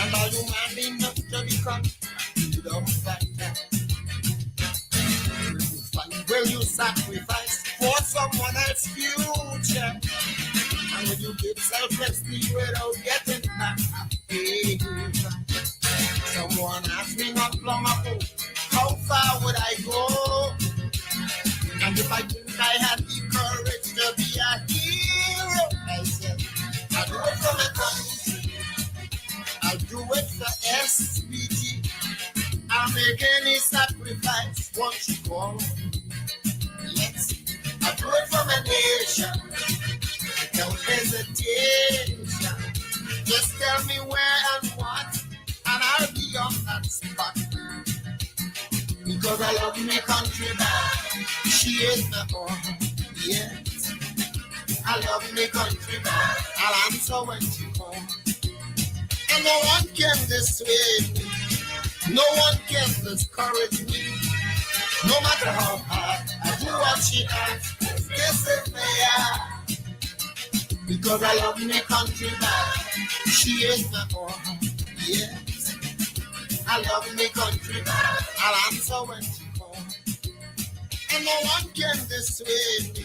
And are you man enough to become freedom fighter? Will you sacrifice for someone else's future? And will you give selflessly without getting back paid? Someone asked me not long ago, how far would I go? And if I think I had the courage to be a hero, I said, I'll do it for my country. I'll do it for SPG. I'll make any sacrifice once you call. Yes, I'll do it for my nation. Without hesitation. Just tell me where and what, and I'll be on that spot. Because I love my country back. She is my own. Yes, I love my country back. I'll answer when she comes. And no one can dissuade me. No one can discourage me. No matter how hard I do what she asks, this is fair. Because I love my country back. She is my own. Yes, I love my country back. I'll answer when she calls. And no one can dissuade me.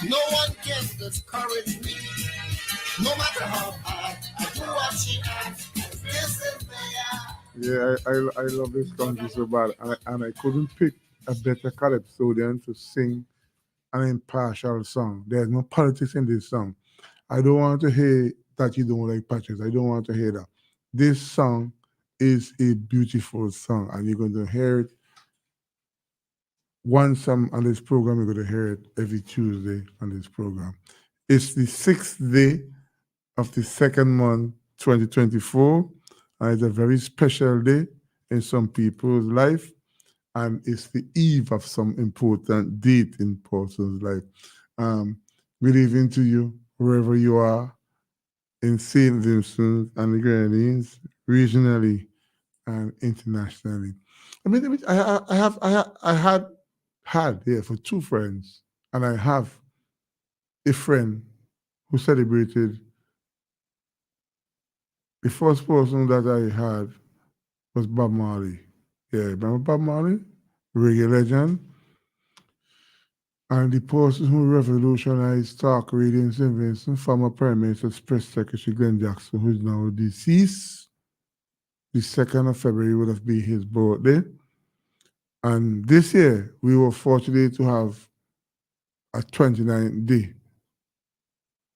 No one can discourage me. No matter how hard I do what she asks, this is fair. Yeah, I love this country so bad, and I couldn't pick a better calypsodian to sing an impartial song. There's no politics in this song. I don't want to hear that you don't like patches. I don't want to hear that. This song is a beautiful song, and you're going to hear it once I'm on this program. You're going to hear it every Tuesday on this program. It's the 6th day of the second month, 2024. And it's a very special day in some people's life, and it's the eve of some important date in person's life. Good evening to you, wherever you are, in St. Vincent and the Grenadines, regionally and internationally. I mean, I had for 2 friends, and I have a friend who celebrated. The first person that I had was Bob Marley. Yeah, remember Bob Marley? Reggae legend. And the person who revolutionized talk radio in St. Vincent, former Prime Minister's Press Secretary Glenn Jackson, who is now deceased. The 2nd of February would have been his birthday. And this year, we were fortunate to have a 29th day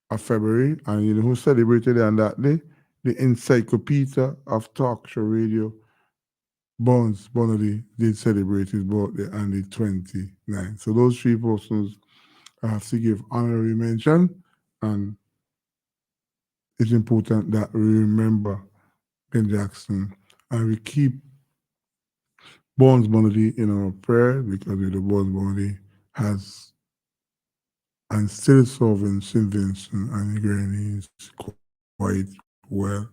of February. And you know who celebrated on that day? The encyclopedia of talk show radio, Bones Bonnelly, did celebrate his birthday on the 29th. So those 3 persons I have to give honorary mention, and it's important that we remember Ben Jackson and we keep Bones Bonnelly in our prayer, because the Bones Bonnelly has and still serving St. Vincent and the Grenadines quite well.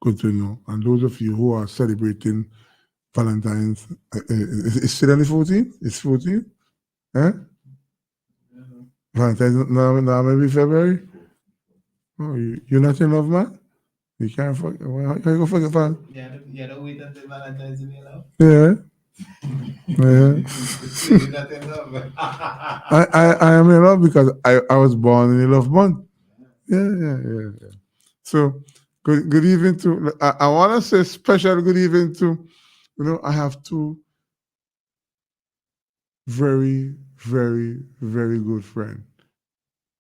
Good to know. And those of you who are celebrating Valentine's, is still on the 14th? It's 14th? Eh? Valentine's now maybe February? Oh, you're not in love, man? You can't forget. Well, how you gonna forget Valentine's? Yeah, don't wait until Valentine's in love. Yeah. Yeah. You're not in love. I am in love because I was born in the love month. Yeah. So good evening to I want to say special good evening to, I have 2 very, very, very good friends.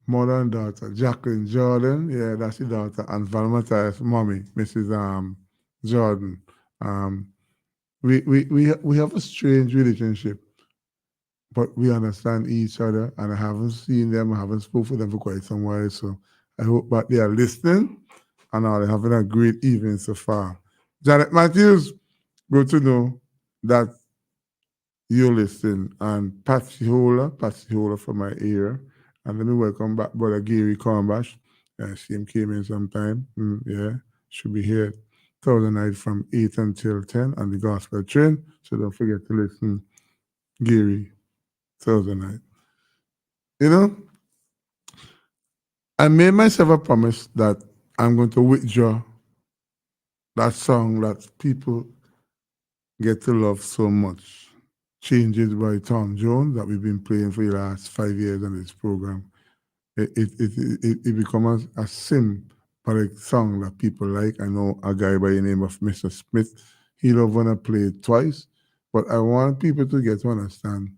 Mother and daughter, Jacqueline Jordan, yeah, that's the daughter, and Val Matthias' mommy, Mrs. Jordan. We have a strange relationship, but we understand each other, and I haven't seen them, I haven't spoken with them for quite some while, so I hope that they are listening and are having a great evening so far. Janet Matthews, good to know that you're listening, and Patsy Hola from my area. And let me welcome back Brother Gary Cornbash. See him came in sometime. Should be here Thursday night from 8 until 10 on the Gospel Train. So don't forget to listen, Gary, Thursday night. I made myself a promise that I'm going to withdraw that song that people get to love so much, Changes by Tom Jones, that we've been playing for the last 5 years on this program. It becomes a symbolic song that people like. I know a guy by the name of Mr. Smith, he don't want to play it twice, but I want people to get to understand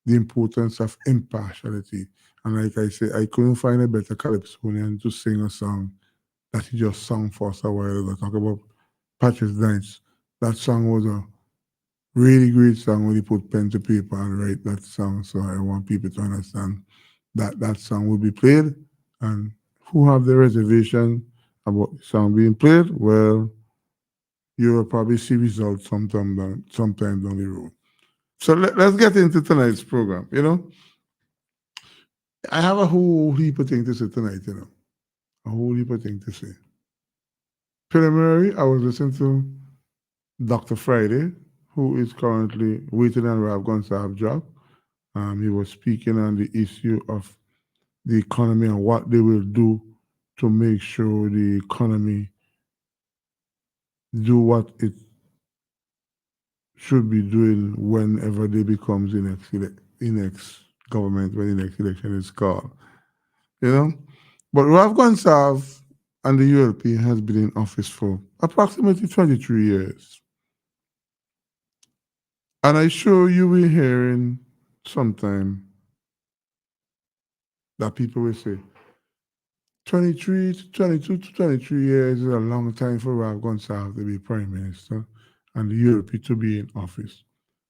the importance of impartiality. And like I say, I couldn't find a better calypsonian to sing a song that he just sung for us a while ago. Talk about Patrick Dines. That song was a really great song when he put pen to paper and write that song. So I want people to understand that that song will be played. And who have the reservation about the song being played, well, you'll probably see results sometime down the road. So let's get into tonight's program. I have a whole heap of things to say tonight, a whole heap of things to say. Preliminary, I was listening to Dr. Friday, who is currently waiting on Rav Gonsalves' job. He was speaking on the issue of the economy and what they will do to make sure the economy do what it should be doing whenever they becomes the next government, when the next election is called. But Rav Gonsalves and the ULP has been in office for approximately 23 years. And I'm sure you will hearing sometime that people will say, 22 to 23 years is a long time for Rav Gonsalves to be Prime Minister and the ULP to be in office.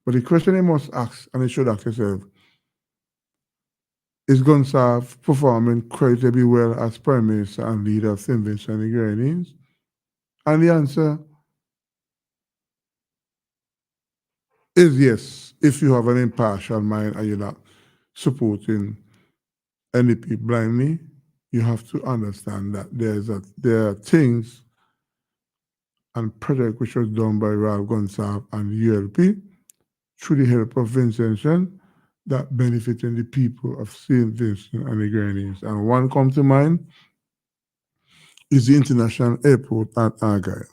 But the question you must ask, and you should ask yourself, is Gonsalves performing creditably well as Prime Minister and leader of St. Vincent and the Grenadines? And the answer is yes, if you have an impartial mind and you're not supporting NDP blindly. You have to understand that there are things and projects which was done by Rav Gonsalves and the ULP through the help of Vincentian that benefiting the people of St. Vincent and the Grenadines. And one come to mind is the international airport at Argyle.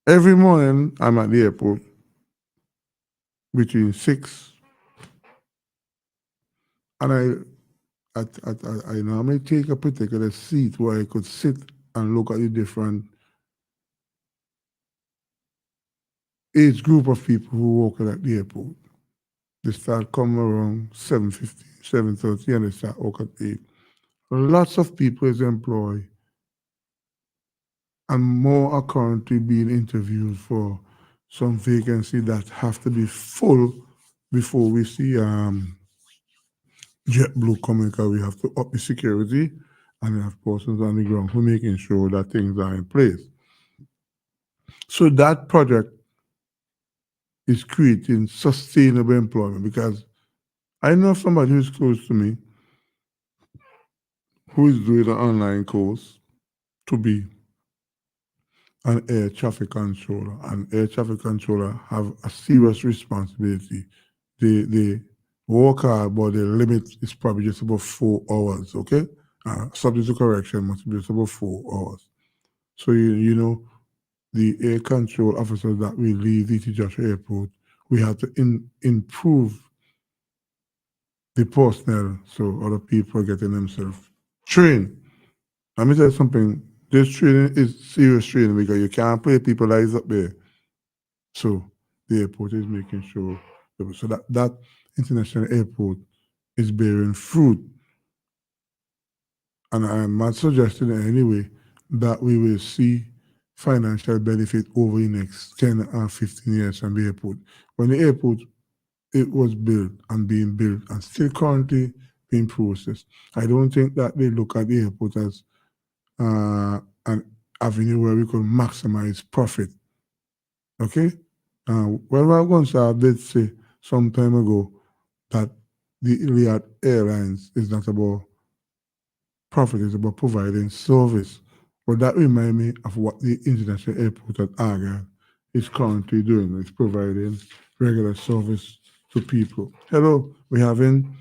Every morning I'm at the airport between 6 and I normally take a particular seat where I could sit and look at the different age group of people who work at the airport. They start coming around 7:50, 7:30, and they start work at 8. Lots of people is employed, and more are currently being interviewed for some vacancy that have to be full before we see JetBlue coming, because we have to up the security and have persons on the ground for making sure that things are in place. So that project is creating sustainable employment, because I know somebody who's close to me who is doing an online course to be an air traffic controller. And air traffic controller have a serious responsibility. They work hard, but the limit is probably just about 4 hours, okay? Subject to correction, must be just about 4 hours. So, you know, the air control officers that we leave DT Joshua Airport, we have to improve the personnel so other people are getting themselves trained. Let me tell you something. This training is serious training, because you can't play people eyes up there. So the airport is making sure so that international airport is bearing fruit. And I'm not suggesting in any way that we will see financial benefit over the next 10 or 15 years from the airport. When the airport it was built and being built and still currently being processed, I don't think that they look at the airport as an avenue where we could maximize profit. Okay? Well, Gonsalves did say some time ago that the Iliad Airlines is not about profit, it's about providing service. But that reminds me of what the international airport at Argyle is currently doing. It's providing regular service to people. Hello, we're having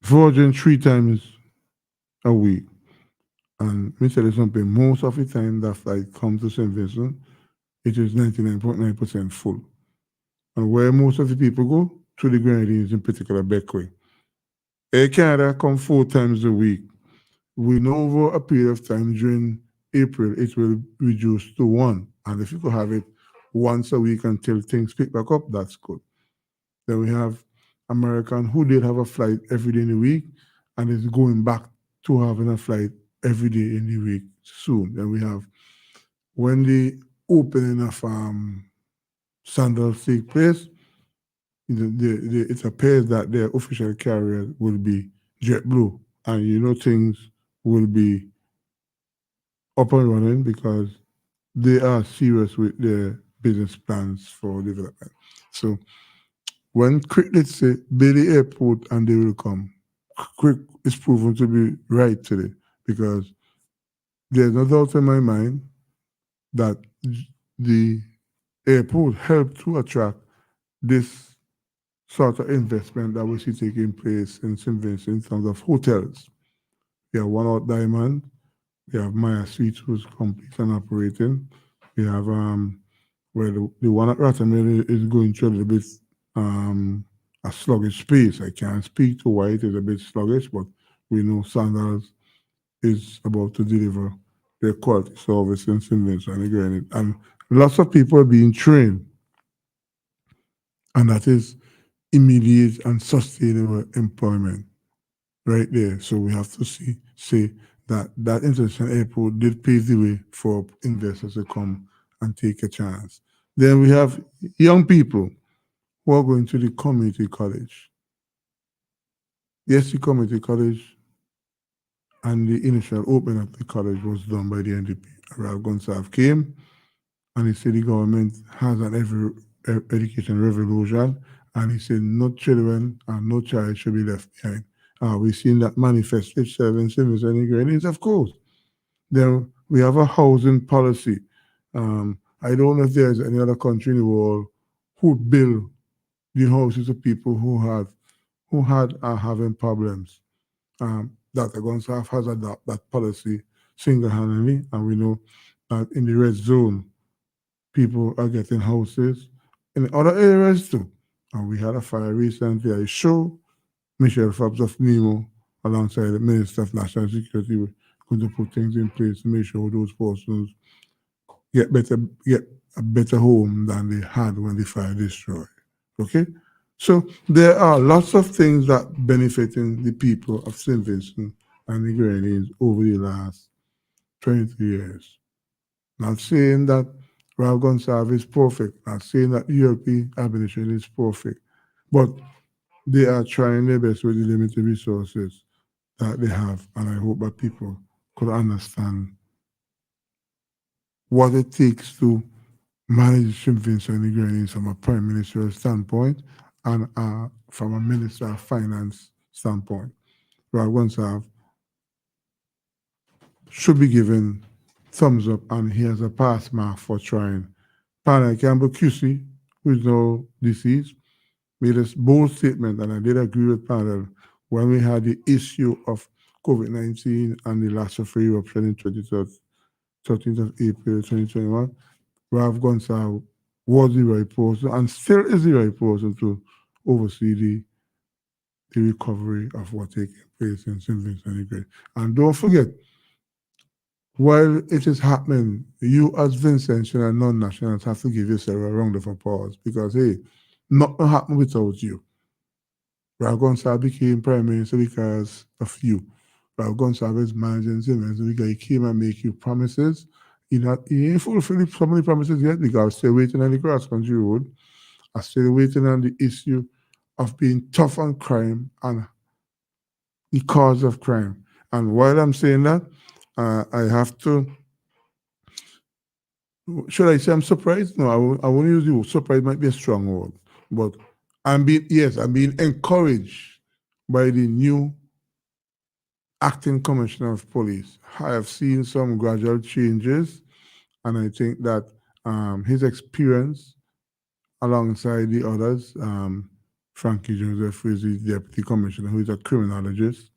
Virgin 3 times a week. And let me tell you something, most of the time that flight comes to St. Vincent, it is 99.9% full. And where most of the people go, to the Grenadines, in particular, Beckway. Air Canada come 4 times a week. We know over a period of time during April, it will reduce to one. And if you could have it once a week until things pick back up, that's good. Then we have American who did have a flight every day in the week and is going back to having a flight every day in the week soon. Then we have when the opening of Sandals take place, it appears that their official carrier will be JetBlue, and things will be up and running because they are serious with their business plans for development. So when Cricket say build the airport and they will come, Crick is proven to be right today because there's no doubt in my mind that the airport helped to attract this sort of investment that we see taking place in St. Vincent in terms of hotels. We have One Out Diamond, we have Maya Suites who's complete and operating. We have where the one at Ratamel is going through a little bit a sluggish space. I can't speak to why it is a bit sluggish, but we know Sandals is about to deliver their quality service in St. Vincent again. And lots of people are being trained, and that is immediate and sustainable employment right there. So we have to say that international airport did pave the way for investors to come and take a chance. Then we have young people who are going to the community college. Yes, the community college and the initial opening of the college was done by the NDP. Ralph Gonsalves came and he said the government has an education revolution, and he said no children and no child should be left behind. We've seen that manifest itself in St. Vincent and Grenadines, of course. Then we have a housing policy. I don't know if there's any other country in the world who build the houses of people who had are having problems. Dr. Gonsalves has adopted that policy single-handedly, and we know that in the red zone, people are getting houses in other areas too. And we had a fire recently. I show Michelle Forbes of NEMO alongside the Minister of National Security were going to put things in place to make sure those persons get a better home than they had when the fire destroyed. Okay? So there are lots of things that benefiting the people of St. Vincent and the Grenadines over the last 23 years. Not saying that Ralph Gonsalves is perfect, not saying that the European administration is perfect, but they are trying their best with the limited resources that they have, and I hope that people could understand what it takes to manage St. Vincent and the Grenadines from a prime ministerial standpoint and from a minister of finance standpoint. Ralph Gonsalves should be given thumbs up, and he has a pass mark for trying. Panel Campbell QC, who is now deceased, made a bold statement, and I did agree with Panel when we had the issue of COVID-19 and the last of eruption in 13th of April 2021. Ralph Gonsalves was the right person and still is the right person to oversee the recovery of what taking place in St. Vincent and Grenadines. And don't forget, while it is happening, you as Vincentian and non-nationals have to give yourself a round of applause because, hey, nothing happened without you. Ralph Gonsalves became Prime Minister because of you. Ralph Gonsalves is managing St. Vincent because he came and make you promises. He ain't fulfilled some of the promises yet because I'm still waiting on the cross country road. I'm still waiting on the issue of being tough on crime and the cause of crime. And while I'm saying that, I have to. Should I say I'm surprised? No, I won't use the word surprised. Might be a strong word, but I'm being encouraged by the new acting commissioner of police. I have seen some gradual changes, and I think that his experience alongside the others, Frankie Joseph, who is the deputy commissioner, who is a criminologist,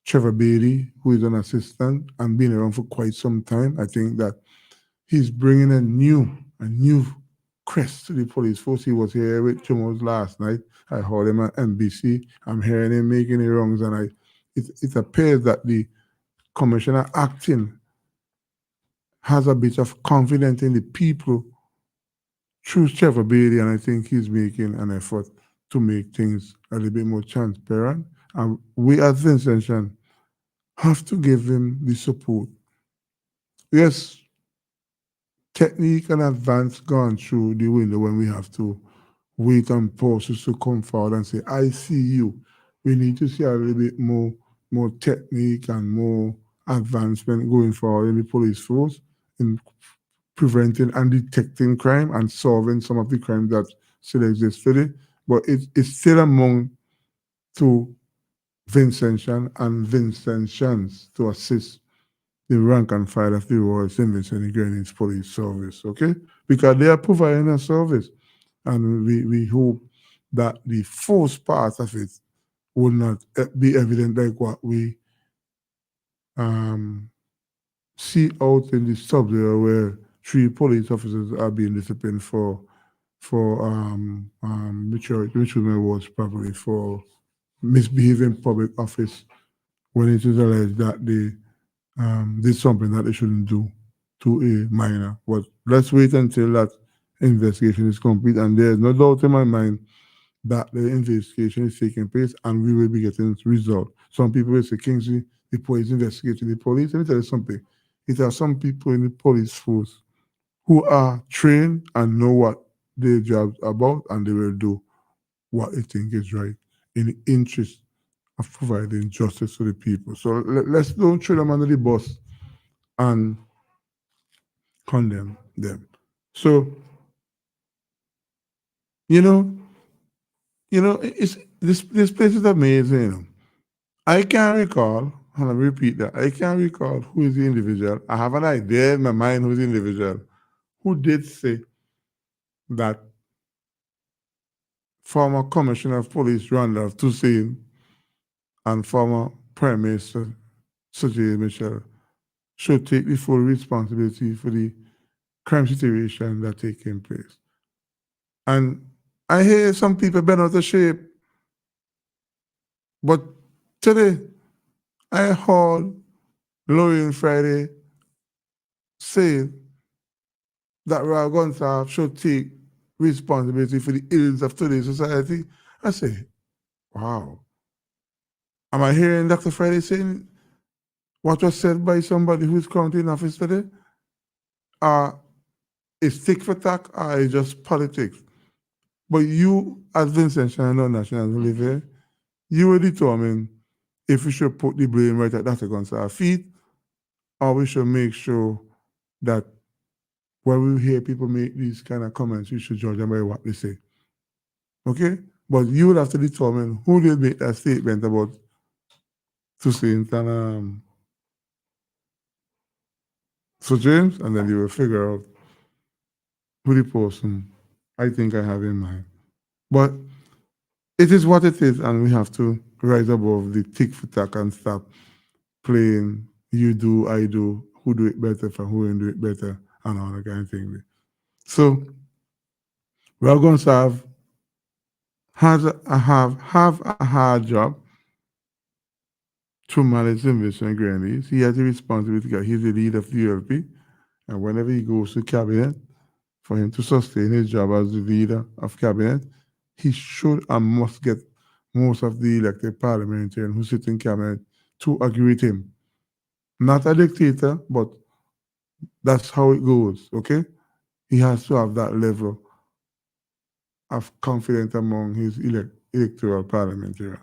Trevor Beatty, who is an assistant and been around for quite some time. I think that he's bringing a new crest to the police force. He was here with Chumos last night. I heard him at NBC. I'm hearing him making the wrongs, and it appears that the commissioner acting has a bit of confidence in the people through Trevor Beatty, and I think he's making an effort to make things a little bit more transparent. And we at Vincentian have to give him the support. Yes, technique and advance gone through the window when we have to wait on forces to come forward and say, I see you. We need to see a little bit more technique and more advancement going forward in the police force in preventing and detecting crime and solving some of the crime that still exists today. But it's still among to Vincentian and Vincentians to assist the rank and file of the Royal St. Vincent and Grenadines Police Service, okay? Because they are providing a service. And we hope that the force part of it will not be evident like what we see out in the sub there where 3 police officers are being disciplined for which was probably for misbehaving in public office when it is alleged that they did something that they shouldn't do to a minor. But let's wait until that investigation is complete. And there's no doubt in my mind that the investigation is taking place and we will be getting results. Some people will say, Kingsley, the police investigating the police. Let me tell you something. It are some people in the police force who are trained and know what their job's about, and they will do what they think is right in the interest of providing justice to the people. So let's don't throw them under the bus and condemn them. So, you know, it's this place is amazing. I can't recall, and I repeat that, I can't recall who is the individual. I have an idea in my mind who's the individual who did say that former Commissioner of Police Randolph Toussaint and former Prime Minister Sir J. Mitchell should take the full responsibility for the crime situation that taking place. And I hear some people been out of shape, but today I heard Lorraine Friday say that Raul Gonsalves should take responsibility for the ills of today's society. I say, wow. Am I hearing Dr. Friday saying what was said by somebody who's currently in office today? Is tick for tack or is just politics? But you, as Vincent Shannon National who live here, you will determine if we should put the blame right at Dr. Gonsalves' feet, or we should make sure that when we hear people make these kind of comments, we should judge them by what they say. Okay? But you will have to determine who did make that statement about Toussaint and Sir James, and then you will figure out who the person I think I have in mind. But it is what it is, and we have to rise above the tick for tack and stop playing you do, I do, who do it better for who and do it better, and all that kind of thing. So Raul Gonsalves have a hard job to manage investment and grandees. He has a responsibility because he's the leader of the ULP, and whenever he goes to cabinet, for him to sustain his job as the leader of cabinet, he should and must get most of the elected parliamentarians who sit in cabinet to agree with him. Not a dictator, but that's how it goes, okay? He has to have that level of confidence among his electoral parliamentarians.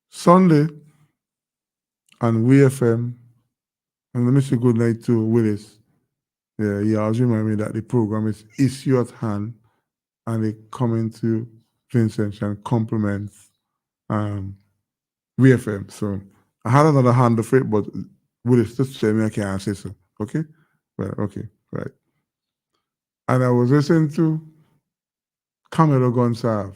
Sunday on WFM, and let me say good night to Willis. Yeah, he always remind me that the program is issue at hand, and they come into Vincent and compliments WFM. So I had another handle for it, but Willis just tell me I can't say so. Okay? Well, okay, right. And I was listening to Camilo Gonsalves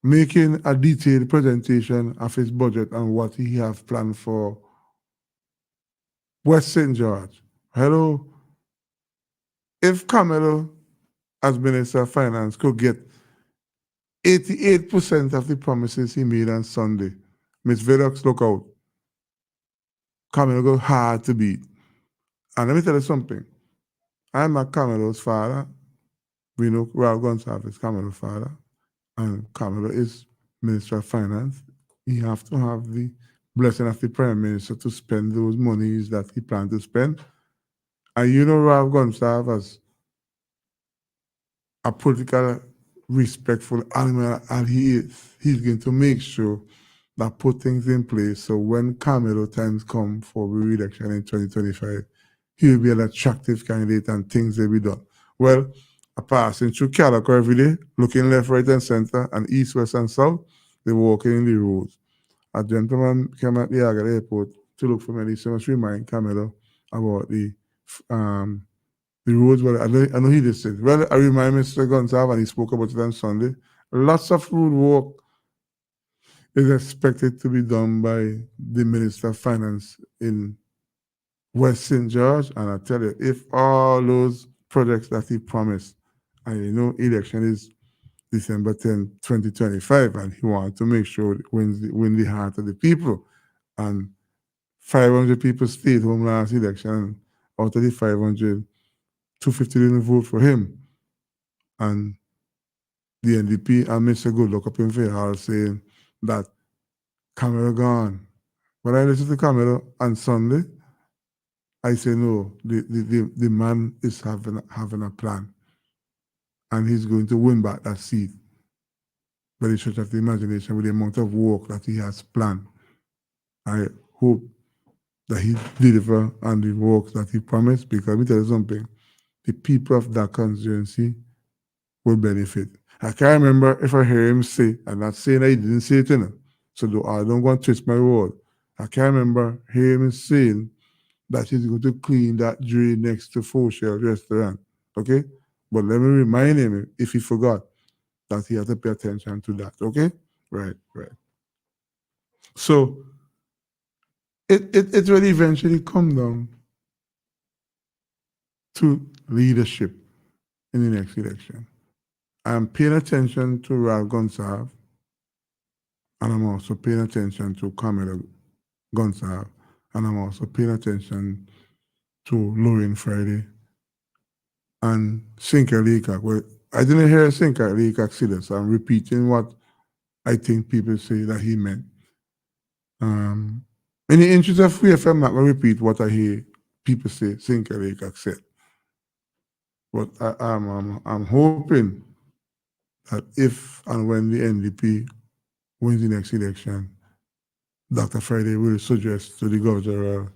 making a detailed presentation of his budget and what he have planned for West St. George. Hello, if Camelo, as Minister of Finance, could get 88% of the promises he made on Sunday, Miss Velox, look out. Camelo go hard to beat. And let me tell you something. I'm not Camelo's father. We know Ralph Gonsalves is Camelo's father. And Camelo is Minister of Finance. He have to have the blessing of the Prime Minister to spend those monies that he planned to spend. And you know Ralph Gonsalves as a political, respectful animal, and he is. He's going to make sure that put things in place so when Camelo times come for re-election in 2025, he will be an attractive candidate and things will be done. Well, I passing through Calico every day, looking left, right, and center, and east, west, and south. They're walking in the roads. A gentleman came at the Aga airport to look for me. So must remind Camelo about the roads. Well, I know he did say. Well, I remind Mr. Gonsalves, and he spoke about it on Sunday. Lots of road work is expected to be done by the Minister of Finance in West St. George. And I tell you, if all those projects that he promised, and you know, election is December 10, 2025, and he wanted to make sure it win the heart of the people. And 500 people stayed home last election. Out of the 500, 250 didn't vote for him. And the NDP and Mr. Goodluck up in Vihar saying that Camelo gone. When I listened to Camelo on Sunday, I say no, the man is having a plan. And he's going to win back that seat by the stretch of the imagination with the amount of work that he has planned. I hope that he deliver on the work that he promised, because let me tell you something, the people of that constituency will benefit. I can't remember if I hear him say, I'm not saying that he didn't say it, so I don't want to twist my word. I can't remember hearing him saying that he's going to clean that drain next to Four Shell restaurant. Okay? But let me remind him, if he forgot, that he has to pay attention to that. Okay? Right. So it will eventually come down to leadership in the next election. I'm paying attention to Ralph Gonsalves, and I'm also paying attention to Camelo Gonsalves, and I'm also paying attention to Lauren Friday and Sinker Leacock. Well, I didn't hear Sinker Leacock say this, so I'm repeating what I think people say that he meant. In the interest of free FM, I'm not going to repeat what I hear people say Sinker Leacock said. But I'm hoping that if and when the NDP wins the next election, Dr. Friday will suggest to the governor,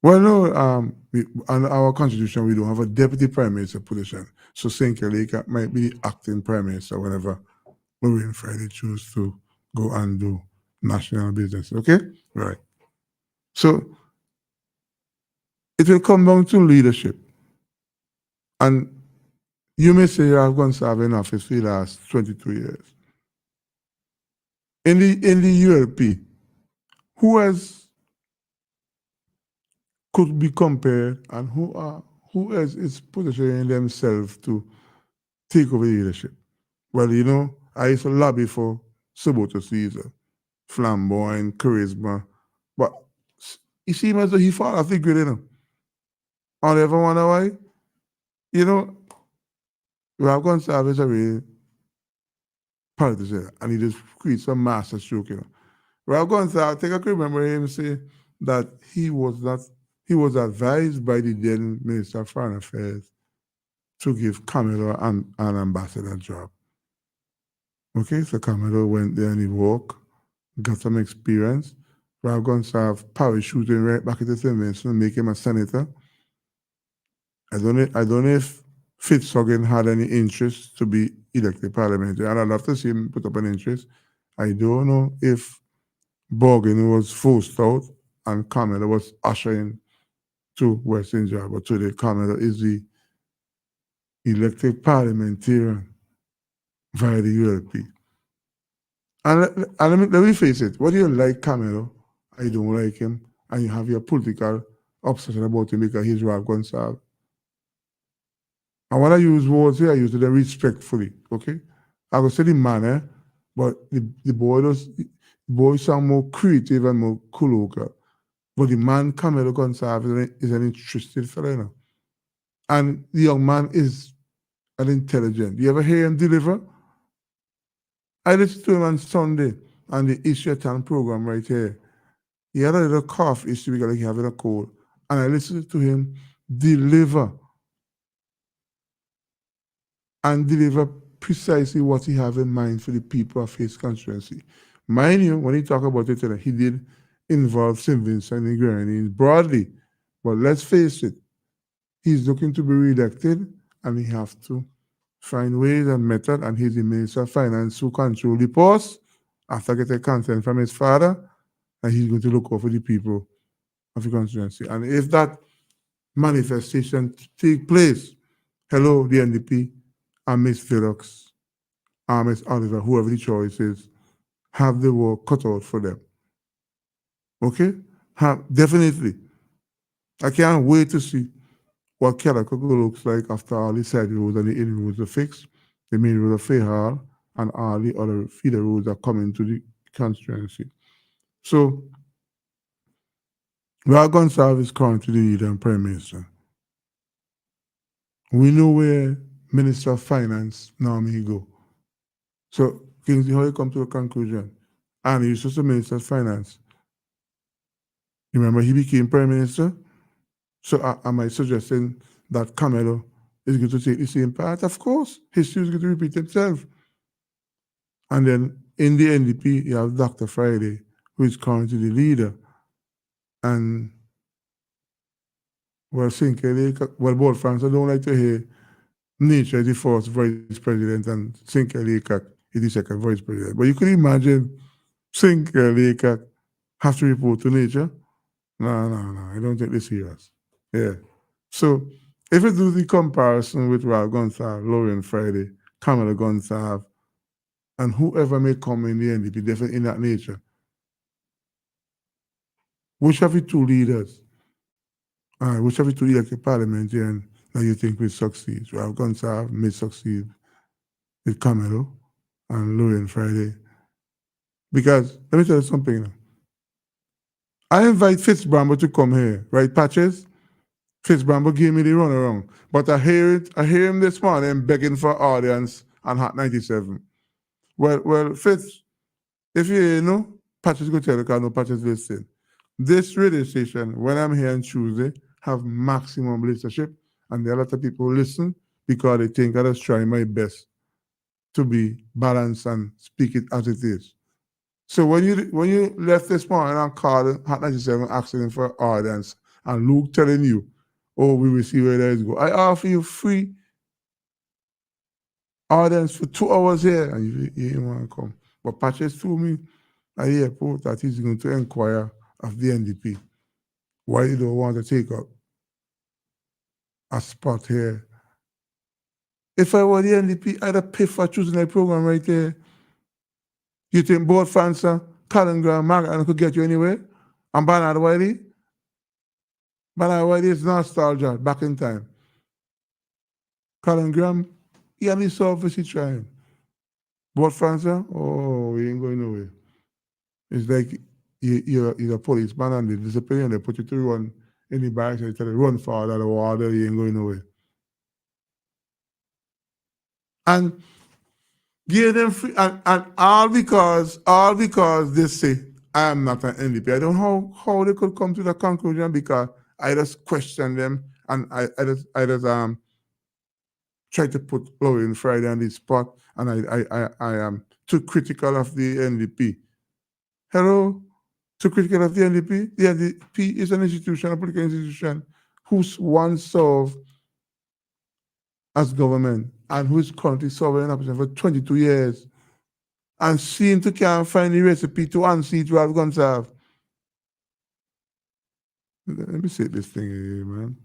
well, no, under our constitution, we don't have a deputy prime minister position. So Sinker Leacock might be the acting prime minister whenever Lauren Friday choose to go and do national business. Okay? Right. So it will come down to leadership. And you may say Ralph Gonsalves in office for the last 22 years. In the ULP, who else could be compared, and who else is positioning themselves to take over the leadership? Well, you know, I used to lobby for Suboto Caesar, flamboyant, charisma, but he seems as though he fall off the grid, you know. I ever wonder why? You know, Ralph Gonsalves is a real politician, and he just creates some master stroke, you know. Ralph Gonsalves, I think I can remember him say that he was advised by the then Minister of Foreign Affairs to give Camelo an ambassador job. Okay, so Camelo went there and he worked, got some experience. Ralph Gonsalves parachuting right back into St. Vincent and make him a senator. I don't know if Fitzhuggen had any interest to be elected parliamentary, and I'd love to see him put up an interest. I don't know if Borgin was forced out and Camelo was ushering to West St. George, but today Camelo is the elected parliamentarian via the ULP. And let me face it. Whether you like Camelo or you don't like him, and you have your political obsession about him because he's Ralph Gonsalves. And when I use words here, I use them respectfully, okay? I will say the manner, but the boy sound more creative and more colloquial. But the man Camelo Gonsalves is an interested fellow, you know? And the young man is an intelligent. You ever hear him deliver? I listened to him on Sunday on the Issue Town program right here. He had a little cough issue because he having a cold. And I listened to him deliver and deliver precisely what he have in mind for the people of his constituency. Mind you, when he talk about it, he did involve St. Vincent and Grenadines broadly. But let's face it, he's looking to be re-elected and he have to find ways and method, and he's the Minister of Finance who control the post after getting consent from his father, and he's going to look out for the people of the constituency. And if that manifestation take place, hello, the NDP, and Miss Villox, and Miss Oliver, whoever the choice is, have the work cut out for them. Okay? Definitely. I can't wait to see what Calicogo looks like after all the side roads and the in roads are fixed, the main road of Fayhall, and all the other feeder roads are coming to the constituency. So, Ralph Gonsalves is currently the leader and Prime Minister. We know where Minister of Finance normally go. So, Kingsley, how you come to a conclusion? And he's just a Minister of Finance. Remember, he became Prime Minister? So, am I suggesting that Camelo is going to take the same path? Of course, history is going to repeat itself. And then in the NDP, you have Dr. Friday, who is currently the leader. And, well, both France, I don't like to hear Nature is the first vice president and Sinclair Laycock is the second vice president. But you could imagine Sinclair Laycock have to report to Nature? No, I don't take this serious. Yeah. So if you do the comparison with Ralph Gonsalves, Lauren Friday, Camelo Gonsalves, and whoever may come in the NDP, definitely in that nature, which of the two leaders, which of the two elected parliamentarians that you think will succeed? Ralph Gonsalves may succeed with Camelo and Lauren Friday. Because, let me tell you something now. I invite Fitzbramble to come here, right, Patches? Fitzbramble gave me the runaround. But I hear him this morning begging for audience on Hot 97. Well, Fitz, if you know, Patches go tell you, because I know Patches listen. This radio station, when I'm here on Tuesday, have maximum listenership, and there are a lot of people who listen because they think I just try my best to be balanced and speak it as it is. So when you left this morning and called Hot 97 asking for audience, and Luke telling you, oh, we will see where there is go. I offer you free audience for 2 hours here, and you didn't want to come. But Patches told me at the airport that he's going to inquire of the NDP why they don't want to take up a spot here. If I were the NDP, I'd have paid for choosing that program right there. You think both França, Colin Graham, Margaret could get you anywhere? And Bernard Wiley? Bernard Wiley is nostalgia, back in time. Colin Graham, he only saw he trying. Both França, oh, he ain't going nowhere. It's like you're a policeman and they discipline you and they put you to run in the barracks and they tell you run forward out of water, you ain't going nowhere. And give them free, and all because they say I am not an NDP. I don't know how they could come to the conclusion because I just question them and I just try to put Lauren Friday on the spot, and I am too critical of the NDP. Hello? Too critical of the NDP? The NDP is an institution, a political institution, who's once served as government and who's currently serving in opposition for 22 years and seem to can't find the recipe to unseat Ralph Gonsalves. Let me say this thing here, man.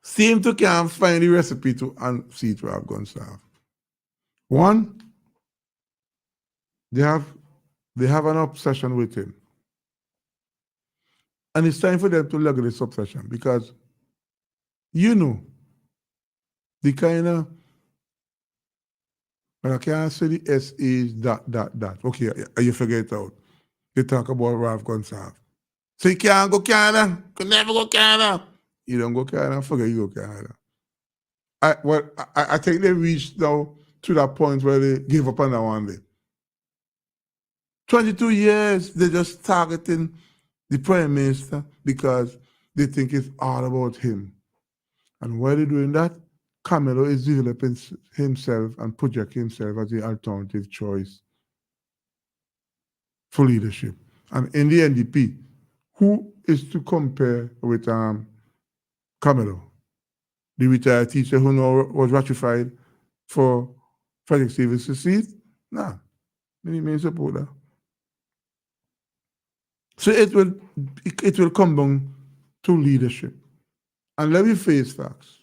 Seem to can't find the recipe to unseat Ralph Gonsalves. One, they have an obsession with him. And it's time for them to look at this obsession because you know the kind of, but I can't say the S is that. Okay, you figure it out. They talk about Ralph Gonsalves. So you can't go Canada, could never go Canada. You don't go Canada, forget you go Canada. I think they reached now to that point where they give up on that one day. 22 years, they're just targeting the Prime Minister because they think it's all about him. And while they're doing that, Camelo is developing himself and projecting himself as the alternative choice for leadership. And in the NDP, who is to compare with Camelo? The retired teacher who now was ratified for Frederick Stevens' seat? Nah, many may support that. So it will come down to leadership. And let me face facts.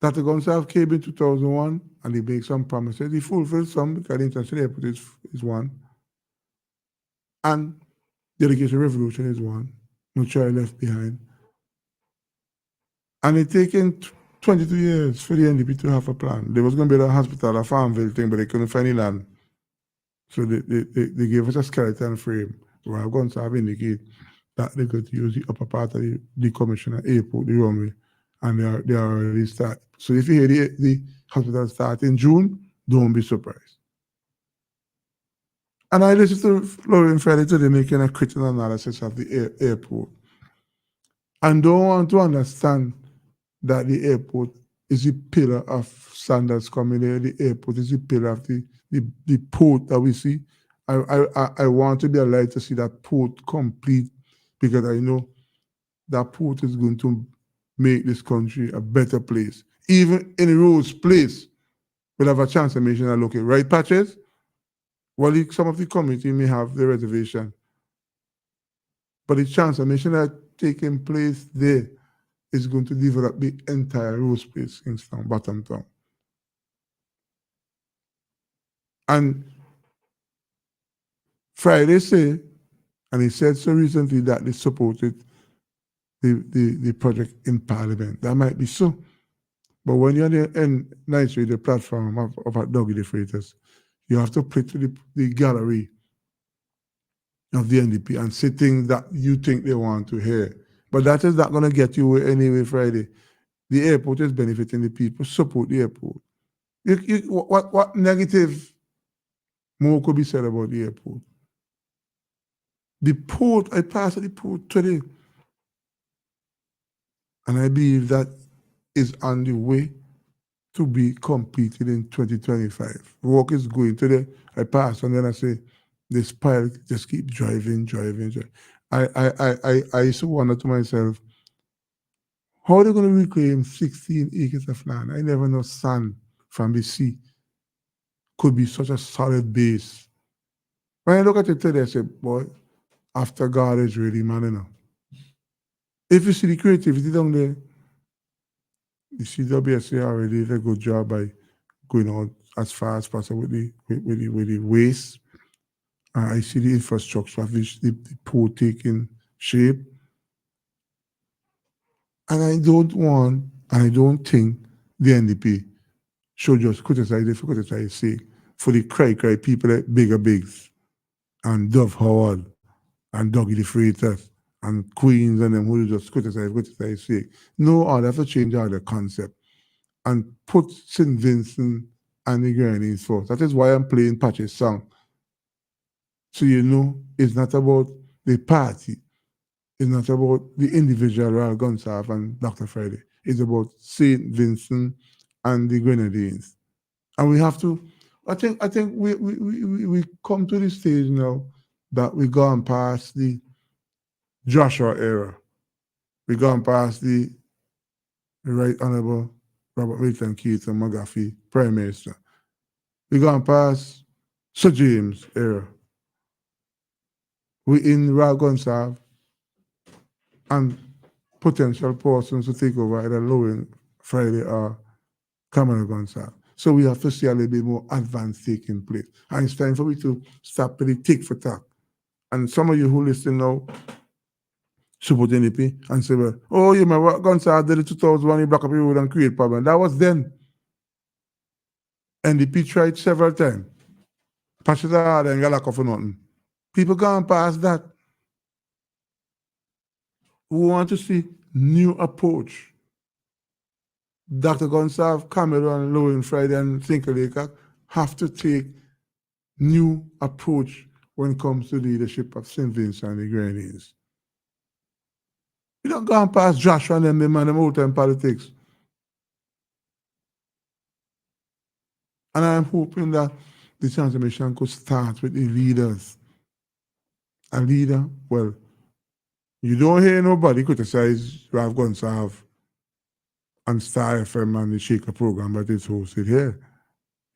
Dr. Gonsalves came in 2001 and he made some promises. He fulfilled some because the International Airport is one. And the Education Revolution is one. No child left behind. And it's taken 22 years for the NDP to have a plan. There was going to be a hospital, a Farmville thing, but they couldn't find any land. So they gave us a skeleton frame. Ralph Gonsalves indicate that they could use the upper part of the commissioner airport, the runway, and they are already start. So if you hear the hospital start in June, don't be surprised. And I listened to Lauren Friday today making a critical analysis of the airport. And don't want to understand that the airport is the pillar of Sanders community. The airport is the pillar of the port that we see. I want to be alive to see that port complete because I know that port is going to make this country a better place. Even in Rhodes Place, we'll have a transformation and look at right patches. Well, some of the community may have the reservation, but the transformation that taking place there is going to develop the entire Rhodes Place, Kingstown, Bottom Town. And Friday say, and he said so recently that they supported the project in Parliament. That might be so. But when you're in Nigeria, the platform of Dougie the Freitas, you have to play to the gallery of the NDP and say things that you think they want to hear. But that is not going to get you anyway, Friday. The airport is benefiting the people. Support the airport. What negative more could be said about the airport? The port, I passed the port today. And I believe that is on the way to be completed in 2025. Work is going today. I pass and then I say, this pile just keep driving. I used to wonder to myself, how are they going to reclaim 16 acres of land? I never know sand from the sea could be such a solid base. When I look at it today, I say, boy, after God is really man enough. If you see the creativity down there, the CWSA already did a good job by going on as far as possible with the waste. I see the infrastructure of the port taking shape. And I don't think the NDP should just criticize it for criticizing sake for the cry people like Bigger Biggs and Dove Howard and Dougie the Freitas and Queens and them who just criticize sake. No, I'd have to change all the concept and put St. Vincent and the Grenadines first. That is why I'm playing Patch's song. So you know, it's not about the party. It's not about the individual Ralph Gonsalves and Dr. Friday. It's about St. Vincent and the Grenadines. And we have to, I think we come to the stage now that we've gone past the Joshua era. We've gone past the Right Honorable Robert Milton Keaton McGaffey, Prime Minister. We've gone past Sir James era. We're in Ralph Gonsalves and potential persons to take over either Lauren Friday or Camelo Gonsalves. So we have to see a little bit more advance taking place. And it's time for me to stop the tick for tack. And some of you who listen now support NDP and say, well, oh, you remember what Gonzalez did in 2001, he block up people and create problem. That was then. NDP tried several times. Patch it hard and got lack of nothing. People gone past that. We want to see new approach. Dr. Gonsalves, Cameron, Lowen, Friday, and Tinkerlaker have to take new approach when it comes to leadership of St. Vincent and the Grenadines. We don't go past Joshua and them and them out in politics. And I'm hoping that the transformation could start with the leaders. A leader, well, you don't hear nobody criticize Ralph Gonsalves and Star FM and the Shaker program that is hosted here.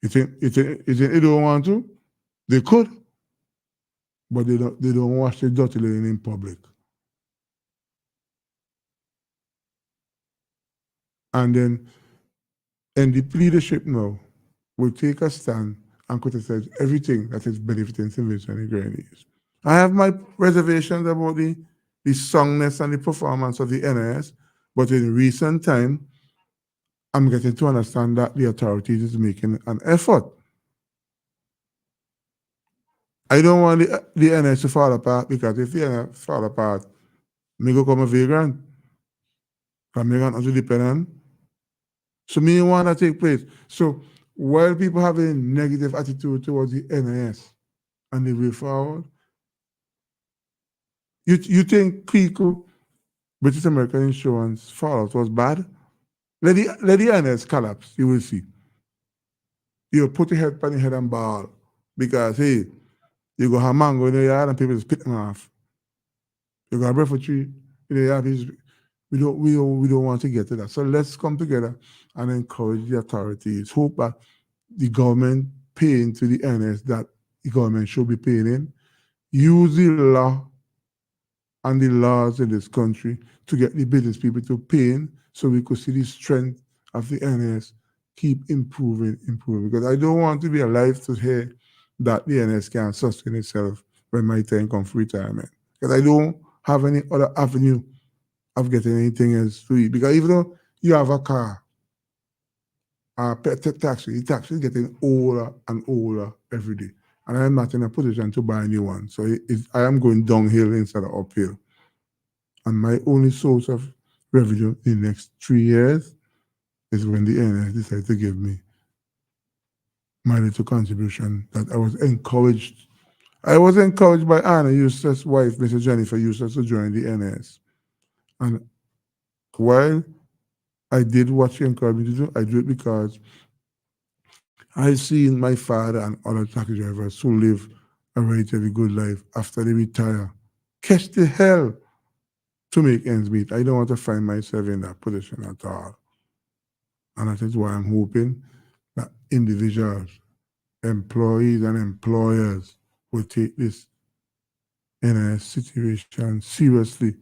You think they don't want to? They could, but they don't wash the dirty linen in public. And then NDP leadership now will take a stand and criticize everything that is benefiting St. Vincent and the Grenadines. I have my reservations about the songness and the performance of the NIS, but in recent time, I'm getting to understand that the authorities is making an effort. I don't want the NIS to fall apart, because if the NIS fall apart, me go come a vagrant. Because me going to dependent. So me want that take place. So while people have a negative attitude towards the NIS and the way forward, you think people, British American Insurance fallout was bad? Let the NIS collapse, you will see. You put your head on your head and ball, because hey, you go have mango in the yard and people just pick them off. You got a breakfast tree in the yard, we don't want to get to that. So let's come together and encourage the authorities. Hope that the government paying to the NS that the government should be paying in. Use the law and the laws in this country to get the business people to pay in, so we could see the strength of the NS keep improving. Because I don't want to be alive to hear that the NS can sustain itself when my time comes for retirement. Because I don't have any other avenue of getting anything else to eat. Because even though you have a car, the taxi is getting older and older every day. And I am not in a position to buy a new one. So I am going downhill instead of uphill. And my only source of revenue in the next 3 years is when the NS decided to give me my little contribution that I was encouraged. I was encouraged by Anna Eustace's wife, Mrs. Jennifer Eustace, to join the NS. And while I did what she encouraged me to do, I do it because I seen my father and other taxi drivers who live a relatively good life after they retire catch the hell to make ends meet. I don't want to find myself in that position at all. And that is why I'm hoping that individuals, employees and employers will take this NS situation seriously.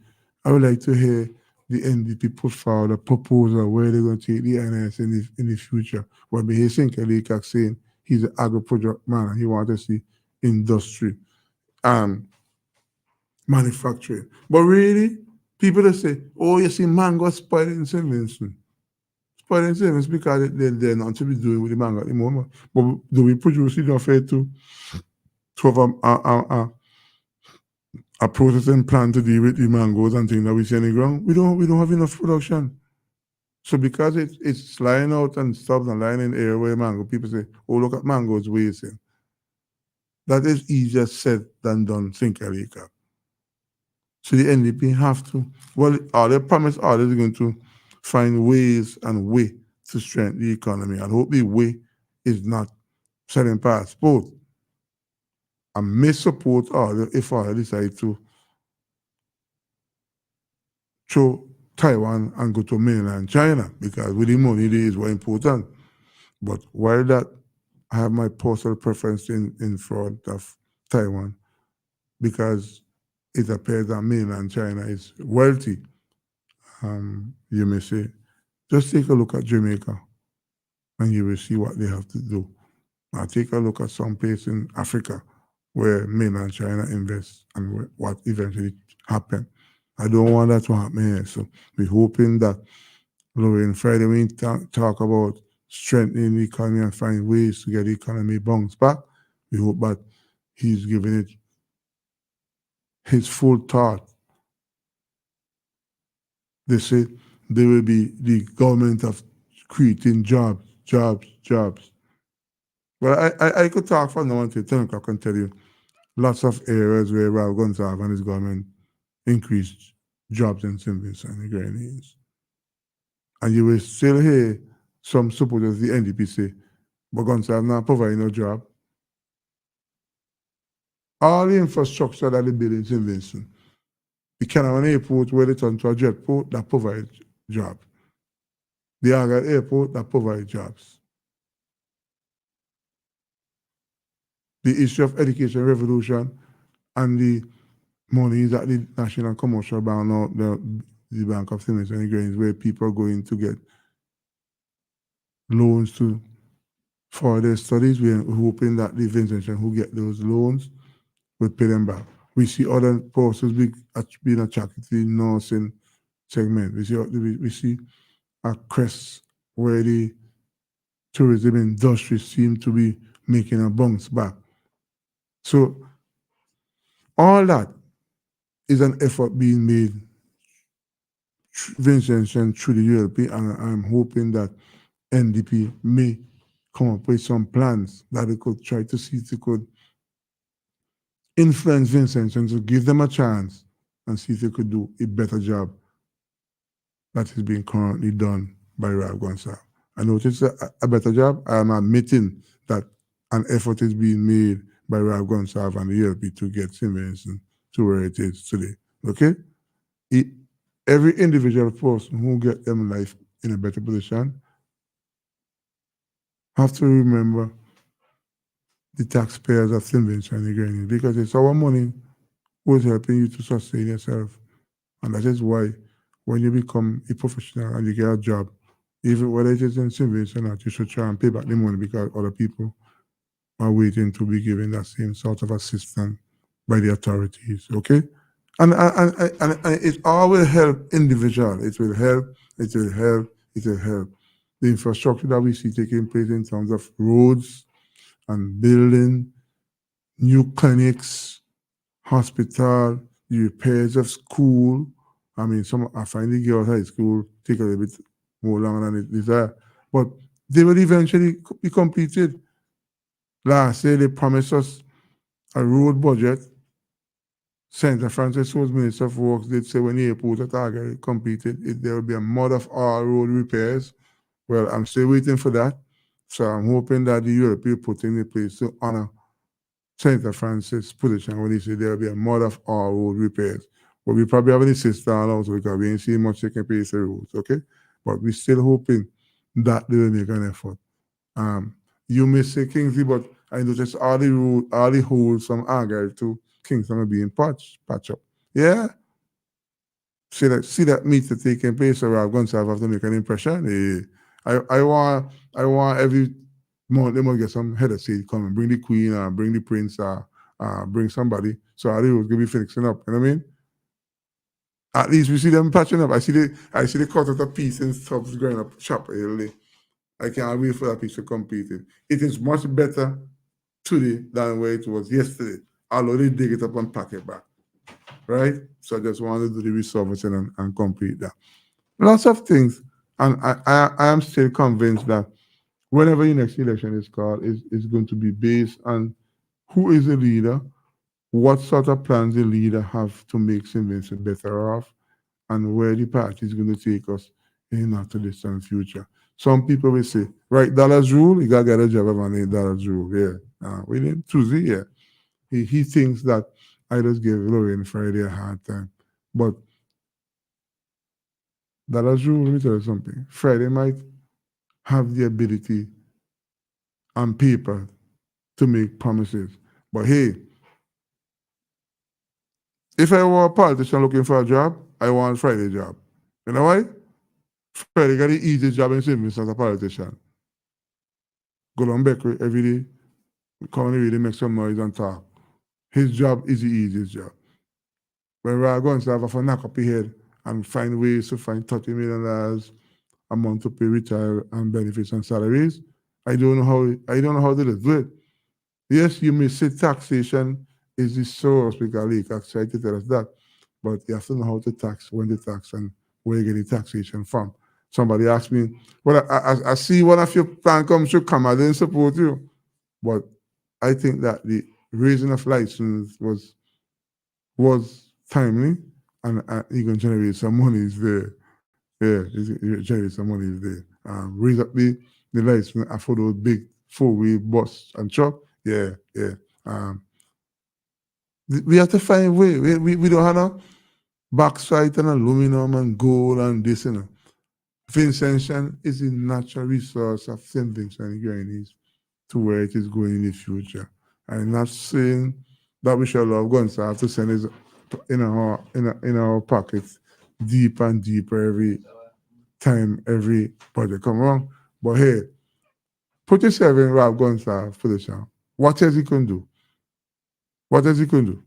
I would like to hear the NDP put forward a proposal where they're going to take the NS in the future. But we hear Tinkerlaker saying he's an agro-project man and he wants to see industry and manufacturing. But really, people that say, oh, you see, mango spoiled in St. Vincent. Spoiled in St. Vincent because they're not to be doing with the mango at the moment. But do we produce enough to have a processing plant to deal with the mangoes and things that we see on the ground? We don't have enough production. So because it's lying out and stops and lying in the air where mango, people say, oh, look at mangoes wasting. That is easier said than done, Tinkerlaker. So the NDP have to, well, they promise others are going to find ways and way to strengthen the economy. I hope the way is not selling passport. I may support others if I decide to throw Taiwan and go to mainland China, because with the money there is very important. But while that, I have my personal preference in front of Taiwan, because it appears that mainland China is wealthy. You may say, just take a look at Jamaica. and you will see what they have to do. Now take a look at some place in Africa where mainland China invests and what eventually happened. I don't want that to happen here. So we're hoping that Lorraine Friday, when we talk about strengthening the economy and find ways to get the economy bounced back, we hope that he's giving it his full thought. They say there will be the government of creating jobs. Well, I could talk for now until 10 o'clock and tell you lots of areas where Ralph Gonsalves and his government increased jobs in St. Vincent and the Grenadines. And you will still hear some supporters of the NDP say, but Gonsalves not providing no job. All the infrastructure that they build in St. Vincent, the Canavan Airport where they turn to a jet port that provides jobs. The Argyle Airport that provides jobs. The issue of education revolution and the money that the National Commercial Bank or the Bank of St. Vincent and the Grenadines, where people are going to get loans for their studies. We're hoping that the Vincentian who get those loans will pay them back. We see other forces being attracted to the nursing segment. We see a crest where the tourism industry seems to be making a bounce back. So all that is an effort being made, Vincentian through the ULP, and I'm hoping that NDP may come up with some plans that they could try to see if they could influence Vincentian to give them a chance and see if they could do a better job that is being currently done by Ralph Gonsalves. I noticed a better job. I'm admitting that an effort is being made by Ralph Gonsalves and the ULP to get St. Vincent to where it is today. Okay? Every individual person who get them life in a better position have to remember the taxpayers of St. Vincent and the Grenadines, because it's our money who's helping you to sustain yourself. And that is why when you become a professional and you get a job, even whether it is in St. Vincent or not, you should try and pay back the money, because other people are waiting to be given that same sort of assistance by the authorities. Okay? And it all will help individual. It will help. The infrastructure that we see taking place in terms of roads and building, new clinics, hospital, the repairs of school. I mean, I find the girls' high school take a little bit more longer than it desire, but they will eventually be completed. Last year, they promised us a road budget. Senator Francis was Minister of Works did say when the airport at Argyle completed, there will be a mod of all road repairs. Well, I'm still waiting for that. So I'm hoping that the European put in place to honor Senator Francis' position when he said there will be a mod of all road repairs. But we probably have an assistance also because we ain't seen much taking place in roads, okay? But we're still hoping that they will make an effort. You may say Kingsley, but I noticed all the holes from Argyle to Kingston are being patched up. Yeah? See that meter taking place, so I'm going to have to make an impression. I want every month they must get some head of state come and bring the queen or bring the prince or bring somebody. So all they was gonna be fixing up. You know what I mean? At least we see them patching up. I see the cut out a piece and stuff's going up sharp early. I can't wait for that piece to complete it. It is much better today than where it was yesterday. Although they dig it up and pack it back. Right? So I just wanted to do the resurfacing and complete that. Lots of things. And I am still convinced that whenever the next election is called, is going to be based on who is the leader, what sort of plans the leader have to make St. Vincent better off, and where the party is going to take us in the not too distant future. Some people will say, right, dollars rule, you got to get a job of money, dollars rule. Yeah. We didn't choose it here. He thinks that I just gave Lorraine Friday a hard time. But dollars rule, let me tell you something. Friday might have the ability on paper to make promises. But hey, if I were a politician looking for a job, I want Friday job. You know why? Friday got the easiest job in St. Vincent as a politician. go on back every day, come on every day, make some noise and talk. His job is the easiest job. When we are going to have a knock up your head and find ways to find $30 million a month to pay retire and benefits and salaries, I don't know how they do it. Yes, you may say taxation is the source because Leacock tried to tell us that, but you have to know how to tax, when to tax, and where you get the taxation from. Somebody asked me, well, I see one of your plan comes to come, I didn't support you. But I think that the raising of license was timely and you can generate some money there. Yeah, you generate some money there. Raise up the license for those big four-wheel bus and truck. Yeah. We have to find a way. We don't have no bauxite and aluminum and gold and this, Vincentian is a natural resource of St. Vincent and Grenadines to where it is going in the future. I'm not saying that we shall have guns have to send it in our pockets deep and deeper every time every project come along. But hey, put yourself in Rob Gonsalves position. What else he can do? What else he can do?